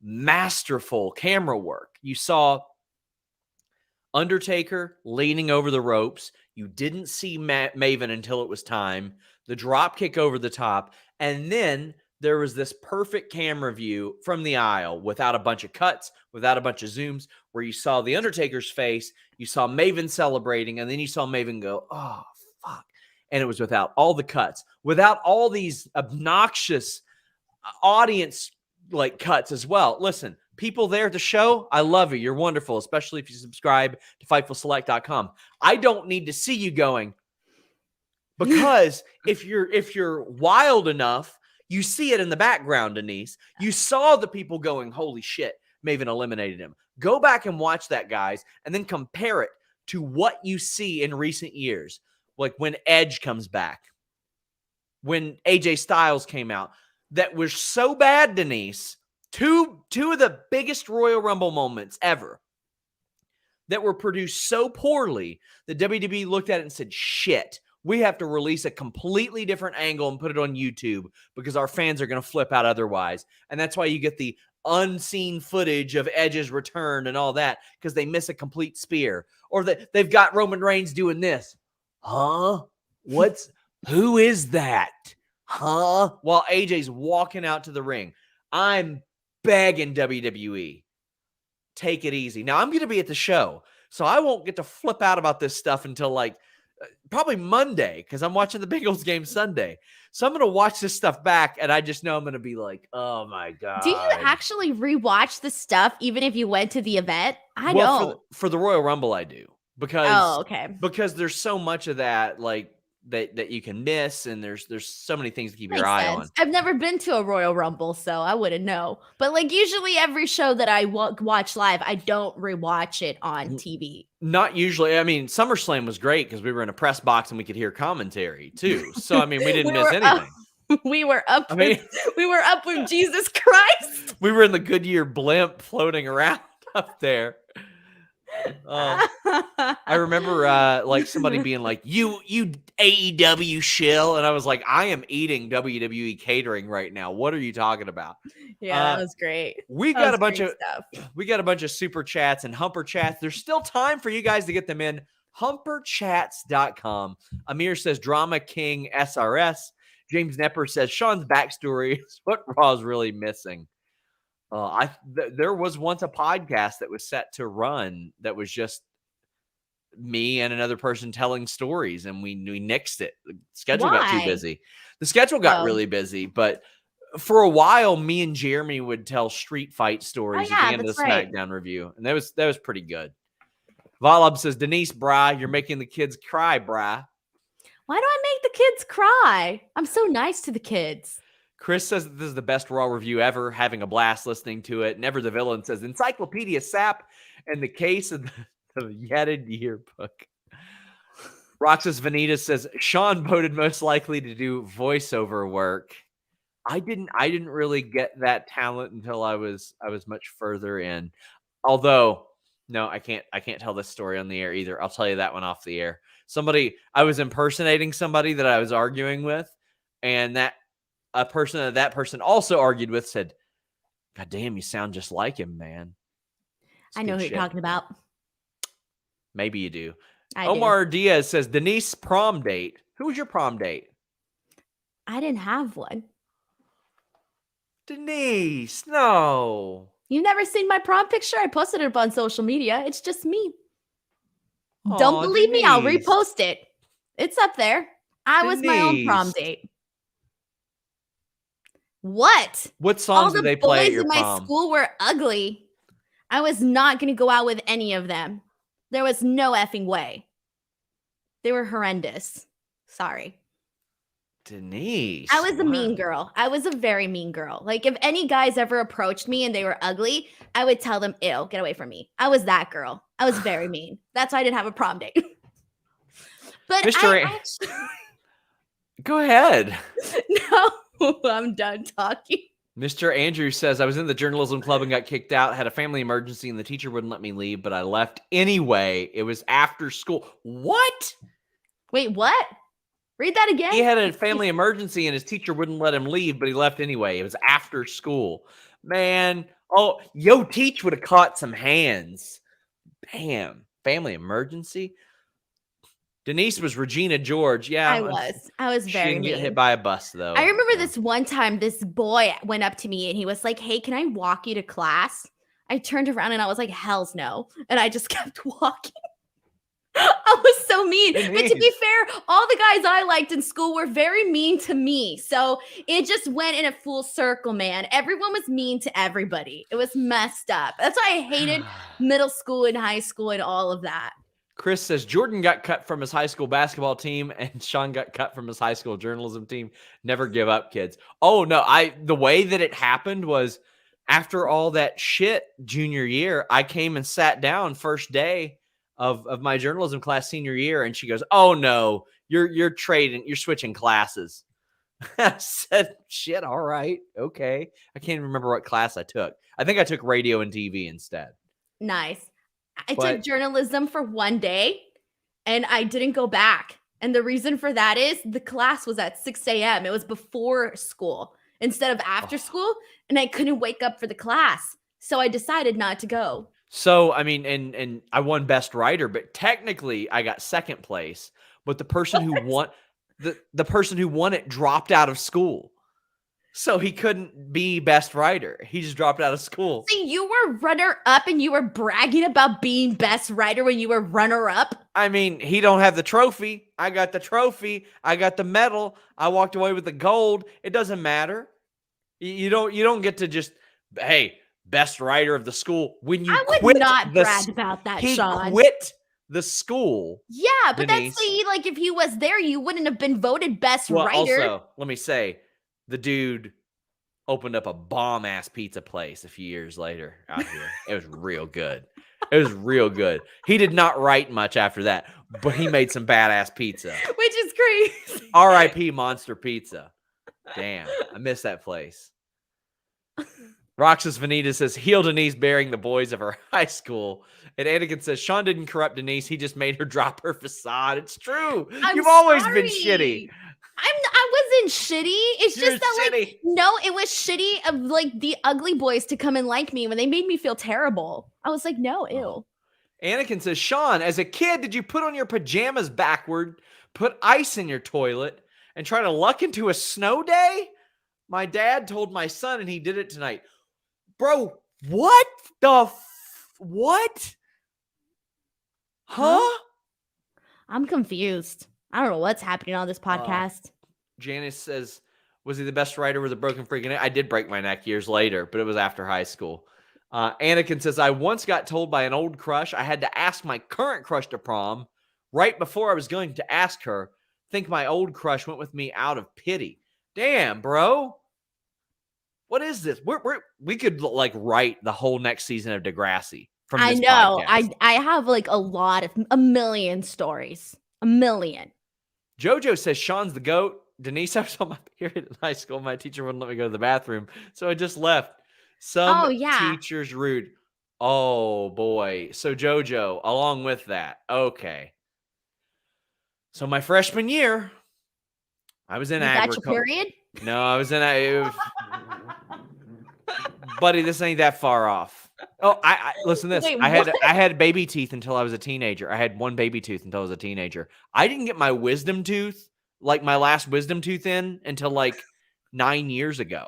Speaker 1: masterful camera work. You saw Undertaker leaning over the ropes. You didn't see Maven until it was time. The drop kick over the top. And then there was this perfect camera view from the aisle without a bunch of cuts, without a bunch of zooms, where you saw the Undertaker's face, you saw Maven celebrating, and then you saw Maven go, oh, fuck. And it was without all the cuts, without all these obnoxious audience like cuts as well. Listen, people there at the show, I love you. You're wonderful, especially if you subscribe to FightfulSelect.com. I don't need to see you going, because if you're wild enough, you see it in the background, Denise. You saw the people going, holy shit, Maven eliminated him. Go back and watch that, guys, and then compare it to what you see in recent years. Like when Edge comes back, when AJ Styles came out, that was so bad, Denise. Two of the biggest Royal Rumble moments ever that were produced so poorly that WWE looked at it and said, shit, we have to release a completely different angle and put it on YouTube because our fans are going to flip out otherwise. And that's why you get the unseen footage of Edge's return and all that, because they miss a complete spear. Or they've got Roman Reigns doing this. Huh? Who is that? Huh? While AJ's walking out to the ring. I'm begging WWE, take it easy. Now, I'm going to be at the show, so I won't get to flip out about this stuff until like probably Monday, because I'm watching the Bengals game Sunday. So I'm going to watch this stuff back, and I just know I'm going to be like, oh my God.
Speaker 2: Do you actually rewatch the stuff even if you went to the event? I don't.
Speaker 1: For the Royal Rumble, I do. Because there's so much of that, like, that you can miss, and there's so many things to keep your eye on.
Speaker 2: I've never been to a Royal Rumble, so I wouldn't know. But like usually every show that I watch live, I don't rewatch it on TV.
Speaker 1: Not usually. I mean, SummerSlam was great because we were in a press box and we could hear commentary too. So I mean, we didn't miss anything.
Speaker 2: We were up with Jesus Christ.
Speaker 1: We were in the Goodyear blimp floating around up there. I remember like somebody being like, you AEW shill, and I was like, I am eating WWE catering right now. What are you talking about?
Speaker 2: Yeah, that was great.
Speaker 1: We got a bunch of super chats and humper chats. There's still time for you guys to get them in. Humperchats.com. Amir says Drama King SRS. James Nepper says Sean's backstory is what Raw's really missing. There was once a podcast that was set to run that was just me and another person telling stories, and we nixed it. The schedule got too
Speaker 2: Why?
Speaker 1: busy. The schedule got really busy, but for a while, me and Jeremy would tell street fight stories at the end of the SmackDown review, and that was pretty good. Volub says, Denise, brah, you're making the kids cry, brah.
Speaker 2: Why do I make the kids cry? I'm so nice to the kids.
Speaker 1: Chris says that this is the best Raw review ever, having a blast listening to it. Never the Villain says, Encyclopedia Sapp and the case of the Yedded Yearbook. Roxas Vanitas says, Sean voted most likely to do voiceover work. I didn't really get that talent until I was much further in. Although, no, I can't tell this story on the air either. I'll tell you that one off the air. I was impersonating somebody that I was arguing with, and that person also argued with said, God damn, you sound just like him, man.
Speaker 2: I know who you're talking about.
Speaker 1: Maybe you do. Omar Diaz says, Denise prom date. Who was your prom date?
Speaker 2: I didn't have one.
Speaker 1: Denise, no.
Speaker 2: You've never seen my prom picture? I posted it up on social media. It's just me.
Speaker 1: Aww,
Speaker 2: Don't believe
Speaker 1: Denise.
Speaker 2: me? I'll repost it. It's up there. I was my own prom date. What?
Speaker 1: What songs did they play at your prom?
Speaker 2: All the boys in my school were ugly. I was not going to go out with any of them. There was no effing way. They were horrendous. Sorry.
Speaker 1: Denise.
Speaker 2: I was a mean girl. I was a very mean girl. Like, if any guys ever approached me and they were ugly, I would tell them, ew, get away from me. I was that girl. I was very mean. That's why I didn't have a prom date. But
Speaker 1: Go ahead.
Speaker 2: No, I'm done talking.
Speaker 1: Mr. Andrew says, I was in the journalism club and got kicked out, had a family emergency, and the teacher wouldn't let me leave, but I left anyway. It was after school. What?
Speaker 2: Wait, what? Read that again.
Speaker 1: He had a family emergency and his teacher wouldn't let him leave, but he left anyway. It was after school. Man. Oh, yo, teach would have caught some hands. Damn. Family emergency. Denise was Regina George. Yeah.
Speaker 2: I was very mean.
Speaker 1: She didn't get hit by a bus, though.
Speaker 2: I remember this one time, this boy went up to me and he was like, hey, can I walk you to class? I turned around and I was like, hells no. And I just kept walking. I was so mean. But to be fair, all the guys I liked in school were very mean to me. So it just went in a full circle, man. Everyone was mean to everybody. It was messed up. That's why I hated middle school and high school and all of that.
Speaker 1: Chris says Jordan got cut from his high school basketball team and Sean got cut from his high school journalism team. Never give up, kids. Oh, no. The way that it happened was after all that shit junior year, I came and sat down first day of my journalism class senior year, and she goes, oh no, you're switching classes. I said, shit, all right, okay. I can't even remember what class I took. I think I took radio and TV instead.
Speaker 2: Nice. I took journalism for one day and I didn't go back. And the reason for that is the class was at 6 a.m. It was before school instead of after school, and I couldn't wake up for the class. So I decided not to go.
Speaker 1: So, I mean, and I won best writer, but technically I got second place. But the person who won the person who won it dropped out of school. So he couldn't be best writer. He just dropped out of school.
Speaker 2: So you were runner up and you were bragging about being best writer when you were runner up?
Speaker 1: I mean, he don't have the trophy. I got the trophy. I got the medal. I walked away with the gold. It doesn't matter. You don't get to just, hey, best writer of the school when you quit.
Speaker 2: I would not brag about that, Sean.
Speaker 1: He quit the school.
Speaker 2: Yeah, but Denise. That's like if he was there, you wouldn't have been voted best writer.
Speaker 1: Also, let me say, the dude opened up a bomb-ass pizza place a few years later out here. It was real good. It was real good. He did not write much after that, but he made some badass pizza.
Speaker 2: Which is crazy.
Speaker 1: R.I.P. Monster Pizza. Damn, I miss that place. Roxas Vanita says, heel Denise bearing the boys of her high school. And Anakin says, Sean didn't corrupt Denise. He just made her drop her facade. It's true. You've always been shitty.
Speaker 2: I wasn't shitty. It's just that, like, no, it was shitty of, like, the ugly boys to come and like me when they made me feel terrible. I was like, no, ew.
Speaker 1: Anakin says, Sean, as a kid, did you put on your pajamas backward, put ice in your toilet, and try to luck into a snow day? My dad told my son, and he did it tonight. Bro, what the what? Huh?
Speaker 2: I'm confused. I don't know what's happening on this podcast.
Speaker 1: Janice says, was he the best writer with a broken freaking neck? I did break my neck years later, but it was after high school. Anakin says, I once got told by an old crush I had to ask my current crush to prom right before I was going to ask her. Think my old crush went with me out of pity. Damn, bro. What is this? We could like write the whole next season of Degrassi from this podcast.
Speaker 2: I have like a million stories. A million.
Speaker 1: JoJo says Sean's the GOAT. Denise, I was on my period in high school. My teacher wouldn't let me go to the bathroom, so I just left. Some teachers rude. Oh, boy. So, JoJo, along with that. Okay. So, my freshman year, I was in agriculture.
Speaker 2: That's your period?
Speaker 1: No, I was in buddy, this ain't that far off. Oh, I listen to this.
Speaker 2: Wait,
Speaker 1: I had baby teeth until I was a teenager. I had one baby tooth until I was a teenager. I didn't get my wisdom tooth, like my last wisdom tooth in until like 9 years ago.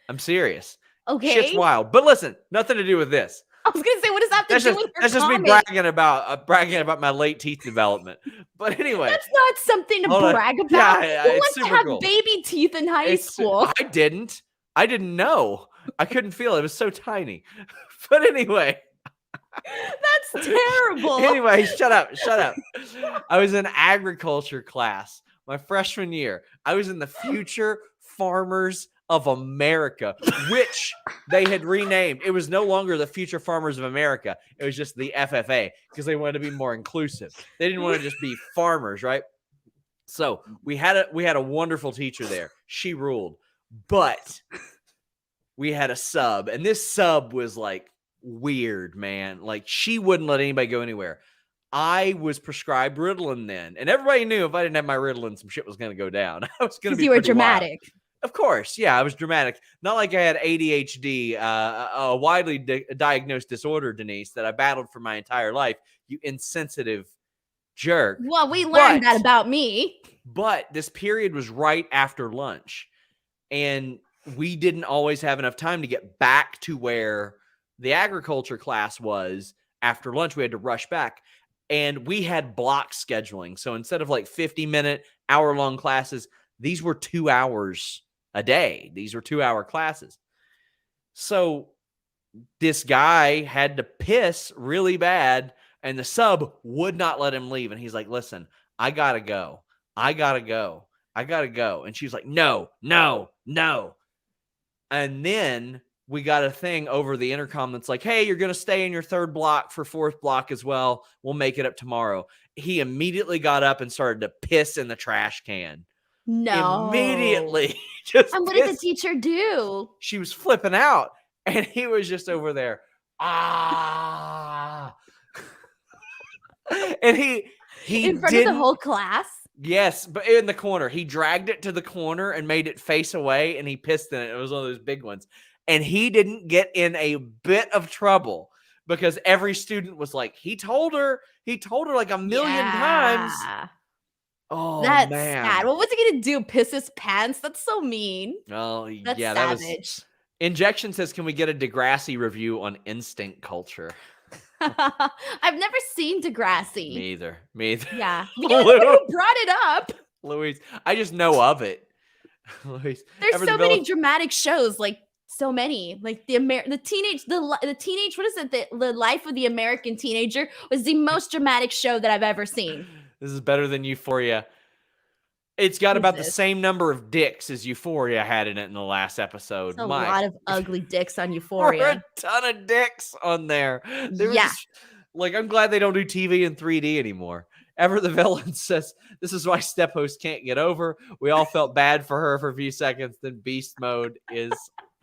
Speaker 1: I'm serious.
Speaker 2: Okay.
Speaker 1: Shit's wild. But listen, nothing to do with this.
Speaker 2: I was going to say, what does that have to do with your
Speaker 1: That's just me bragging about my late teeth development. But anyway.
Speaker 2: That's not something to brag about.
Speaker 1: Yeah,
Speaker 2: Who wants to have baby teeth in high school?
Speaker 1: I didn't know. I couldn't feel it. It was so tiny. But anyway.
Speaker 2: That's terrible.
Speaker 1: Anyway, shut up. I was in agriculture class my freshman year. I was in the Future Farmers of America, which they had renamed. It was no longer the Future Farmers of America. It was just the FFA because they wanted to be more inclusive. They didn't want to just be farmers, right? So we had a wonderful teacher there. She ruled, but we had a sub, and this sub was like weird, man. Like she wouldn't let anybody go anywhere. I was prescribed Ritalin then, and everybody knew if I didn't have my Ritalin, some shit was going to go down. I was going to be.
Speaker 2: You were dramatic.
Speaker 1: Wild. Of course, yeah, I was dramatic. Not like I had ADHD, a widely diagnosed disorder, Denise, that I battled for my entire life. You insensitive jerk.
Speaker 2: Well, we learned that about me.
Speaker 1: But this period was right after lunch, and we didn't always have enough time to get back to where the agriculture class was after lunch. We had to rush back, and we had block scheduling. So instead of like 50-minute, hour-long classes, these were 2 hours a day. These were 2-hour classes. So this guy had to piss really bad, and the sub would not let him leave. And he's like, listen, I gotta go. And she's like, no. And then we got a thing over the intercom that's like, hey, you're going to stay in your third block for fourth block as well. We'll make it up tomorrow. He immediately got up and started to piss in the trash can.
Speaker 2: No.
Speaker 1: Immediately.
Speaker 2: And what did the teacher do?
Speaker 1: She was flipping out, and he was just over there. And he
Speaker 2: in front of the whole class?
Speaker 1: Yes, but in the corner. He dragged it to the corner and made it face away, and he pissed in it. It was one of those big ones. And he didn't get in a bit of trouble because every student was like, he told her like a million times. Oh,
Speaker 2: that's
Speaker 1: man.
Speaker 2: sad. What was he gonna do? Piss his pants? That's so mean.
Speaker 1: Oh,
Speaker 2: that's
Speaker 1: yeah,
Speaker 2: savage.
Speaker 1: That was. Injection says, "Can we get a Degrassi review on instinct culture?"
Speaker 2: I've never seen Degrassi.
Speaker 1: Me either.
Speaker 2: Yeah, because you brought it up,
Speaker 1: Louise. I just know of it. Louise,
Speaker 2: there's so many dramatic shows, like so many, like the teenage. What is it? The Life of the American Teenager was the most dramatic show that I've ever seen.
Speaker 1: This is better than Euphoria. It's got about the same number of dicks as Euphoria had in it in the last episode.
Speaker 2: A lot of ugly dicks on Euphoria.
Speaker 1: A ton of dicks on there. I'm glad they don't do TV in 3D anymore. Ever the Villain says, this is why Step Host can't get over. We all felt bad for her for a few seconds. Then Beast Mode is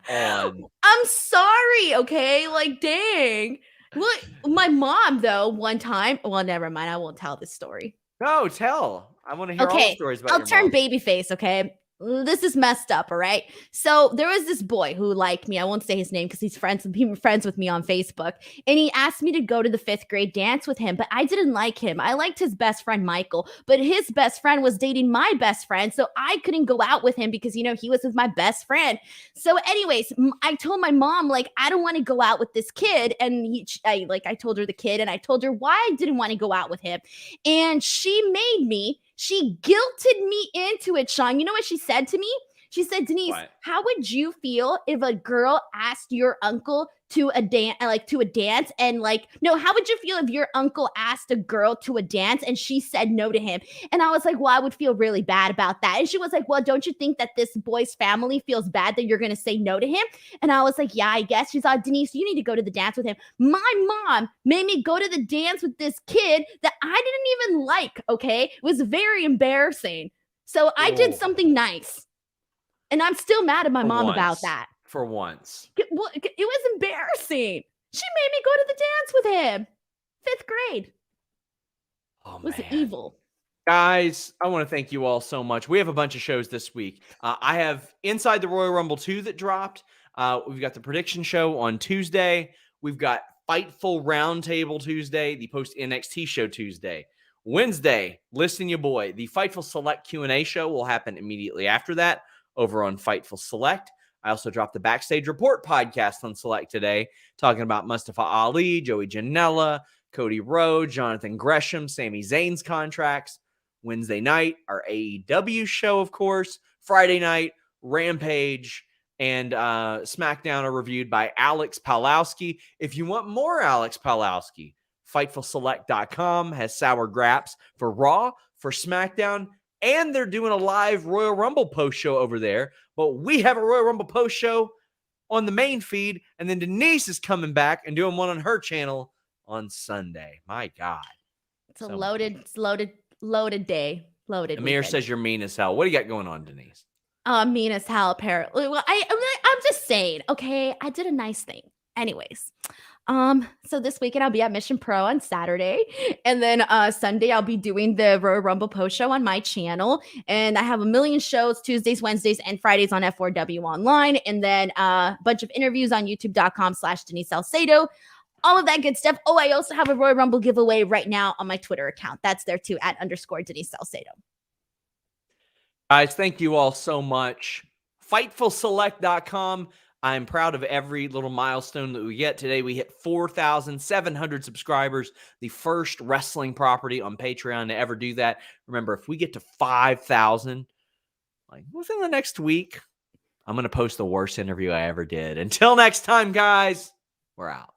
Speaker 1: on.
Speaker 2: I'm sorry, okay? Like, dang. Well, my mom, though, one time. Well, never mind. I won't tell this story.
Speaker 1: No, tell. I want to hear all the stories about
Speaker 2: I'll turn babyface, okay? this is messed up, all right? So there was this boy who liked me. I won't say his name because he's friends with me on Facebook. And he asked me to go to the 5th grade dance with him, but I didn't like him. I liked his best friend, Michael, but his best friend was dating my best friend. So I couldn't go out with him because, you know, he was with my best friend. So anyways, I told my mom, like, I don't want to go out with this kid. And I told her the kid and I told her why I didn't want to go out with him. And she guilted me into it, Sean. You know what she said to me? She said, Denise,
Speaker 1: What?
Speaker 2: how would you feel if a girl asked your uncle to a dance, and like, no, how would you feel if your uncle asked a girl to a dance and she said no to him? And I was like, well, I would feel really bad about that. And she was like, well, don't you think that this boy's family feels bad that you're going to say no to him? And I was like, yeah, I guess. She thought, Denise, you need to go to the dance with him. My mom made me go to the dance with this kid that I didn't even like, okay? It was very embarrassing. So I did something nice. And I'm still mad at my mom about that.
Speaker 1: For once.
Speaker 2: It was embarrassing. She made me go to the dance with him. 5th grade.
Speaker 1: Oh,
Speaker 2: It was
Speaker 1: man.
Speaker 2: evil.
Speaker 1: Guys, I want to thank you all so much. We have a bunch of shows this week. I have Inside the Royal Rumble 2 that dropped. We've got the prediction show on Tuesday. We've got Fightful Roundtable Tuesday, the post NXT show Tuesday. Wednesday, listen your boy. The Fightful Select Q&A show will happen immediately after that over on Fightful Select. I also dropped the Backstage Report podcast on Select today, talking about Mustafa Ali, Joey Janela, Cody Rhodes, Jonathan Gresham, Sami Zayn's contracts. Wednesday night, our AEW show, of course. Friday night, Rampage and SmackDown are reviewed by Alex Palowski. If you want more Alex Palowski, FightfulSelect.com has sour graps for Raw, for SmackDown, and they're doing a live Royal Rumble post show over there. But we have a Royal Rumble post show on the main feed, and then Denise is coming back and doing one on her channel on Sunday. My God.
Speaker 2: It's a loaded day. Loaded
Speaker 1: Amir
Speaker 2: weekend.
Speaker 1: says you're mean as hell. What do you got going on, Denise?
Speaker 2: Mean as hell, apparently. Well, I'm just saying, okay, I did a nice thing. Anyways, so this weekend I'll be at Mission Pro on Saturday, and then Sunday I'll be doing the Royal Rumble post show on my channel, and I have a million shows Tuesdays, Wednesdays, and Fridays on F4W Online, and then a bunch of interviews on YouTube.com/Denise Salcedo. All of that good stuff. Oh, I also have a Royal Rumble giveaway right now on my Twitter account. That's there too, @_Denise Salcedo.
Speaker 1: Guys, thank you all so much. FightfulSelect.com. I'm proud of every little milestone that we get. Today we hit 4,700 subscribers, the first wrestling property on Patreon to ever do that. Remember, if we get to 5,000, like within the next week, I'm going to post the worst interview I ever did. Until next time, guys, we're out.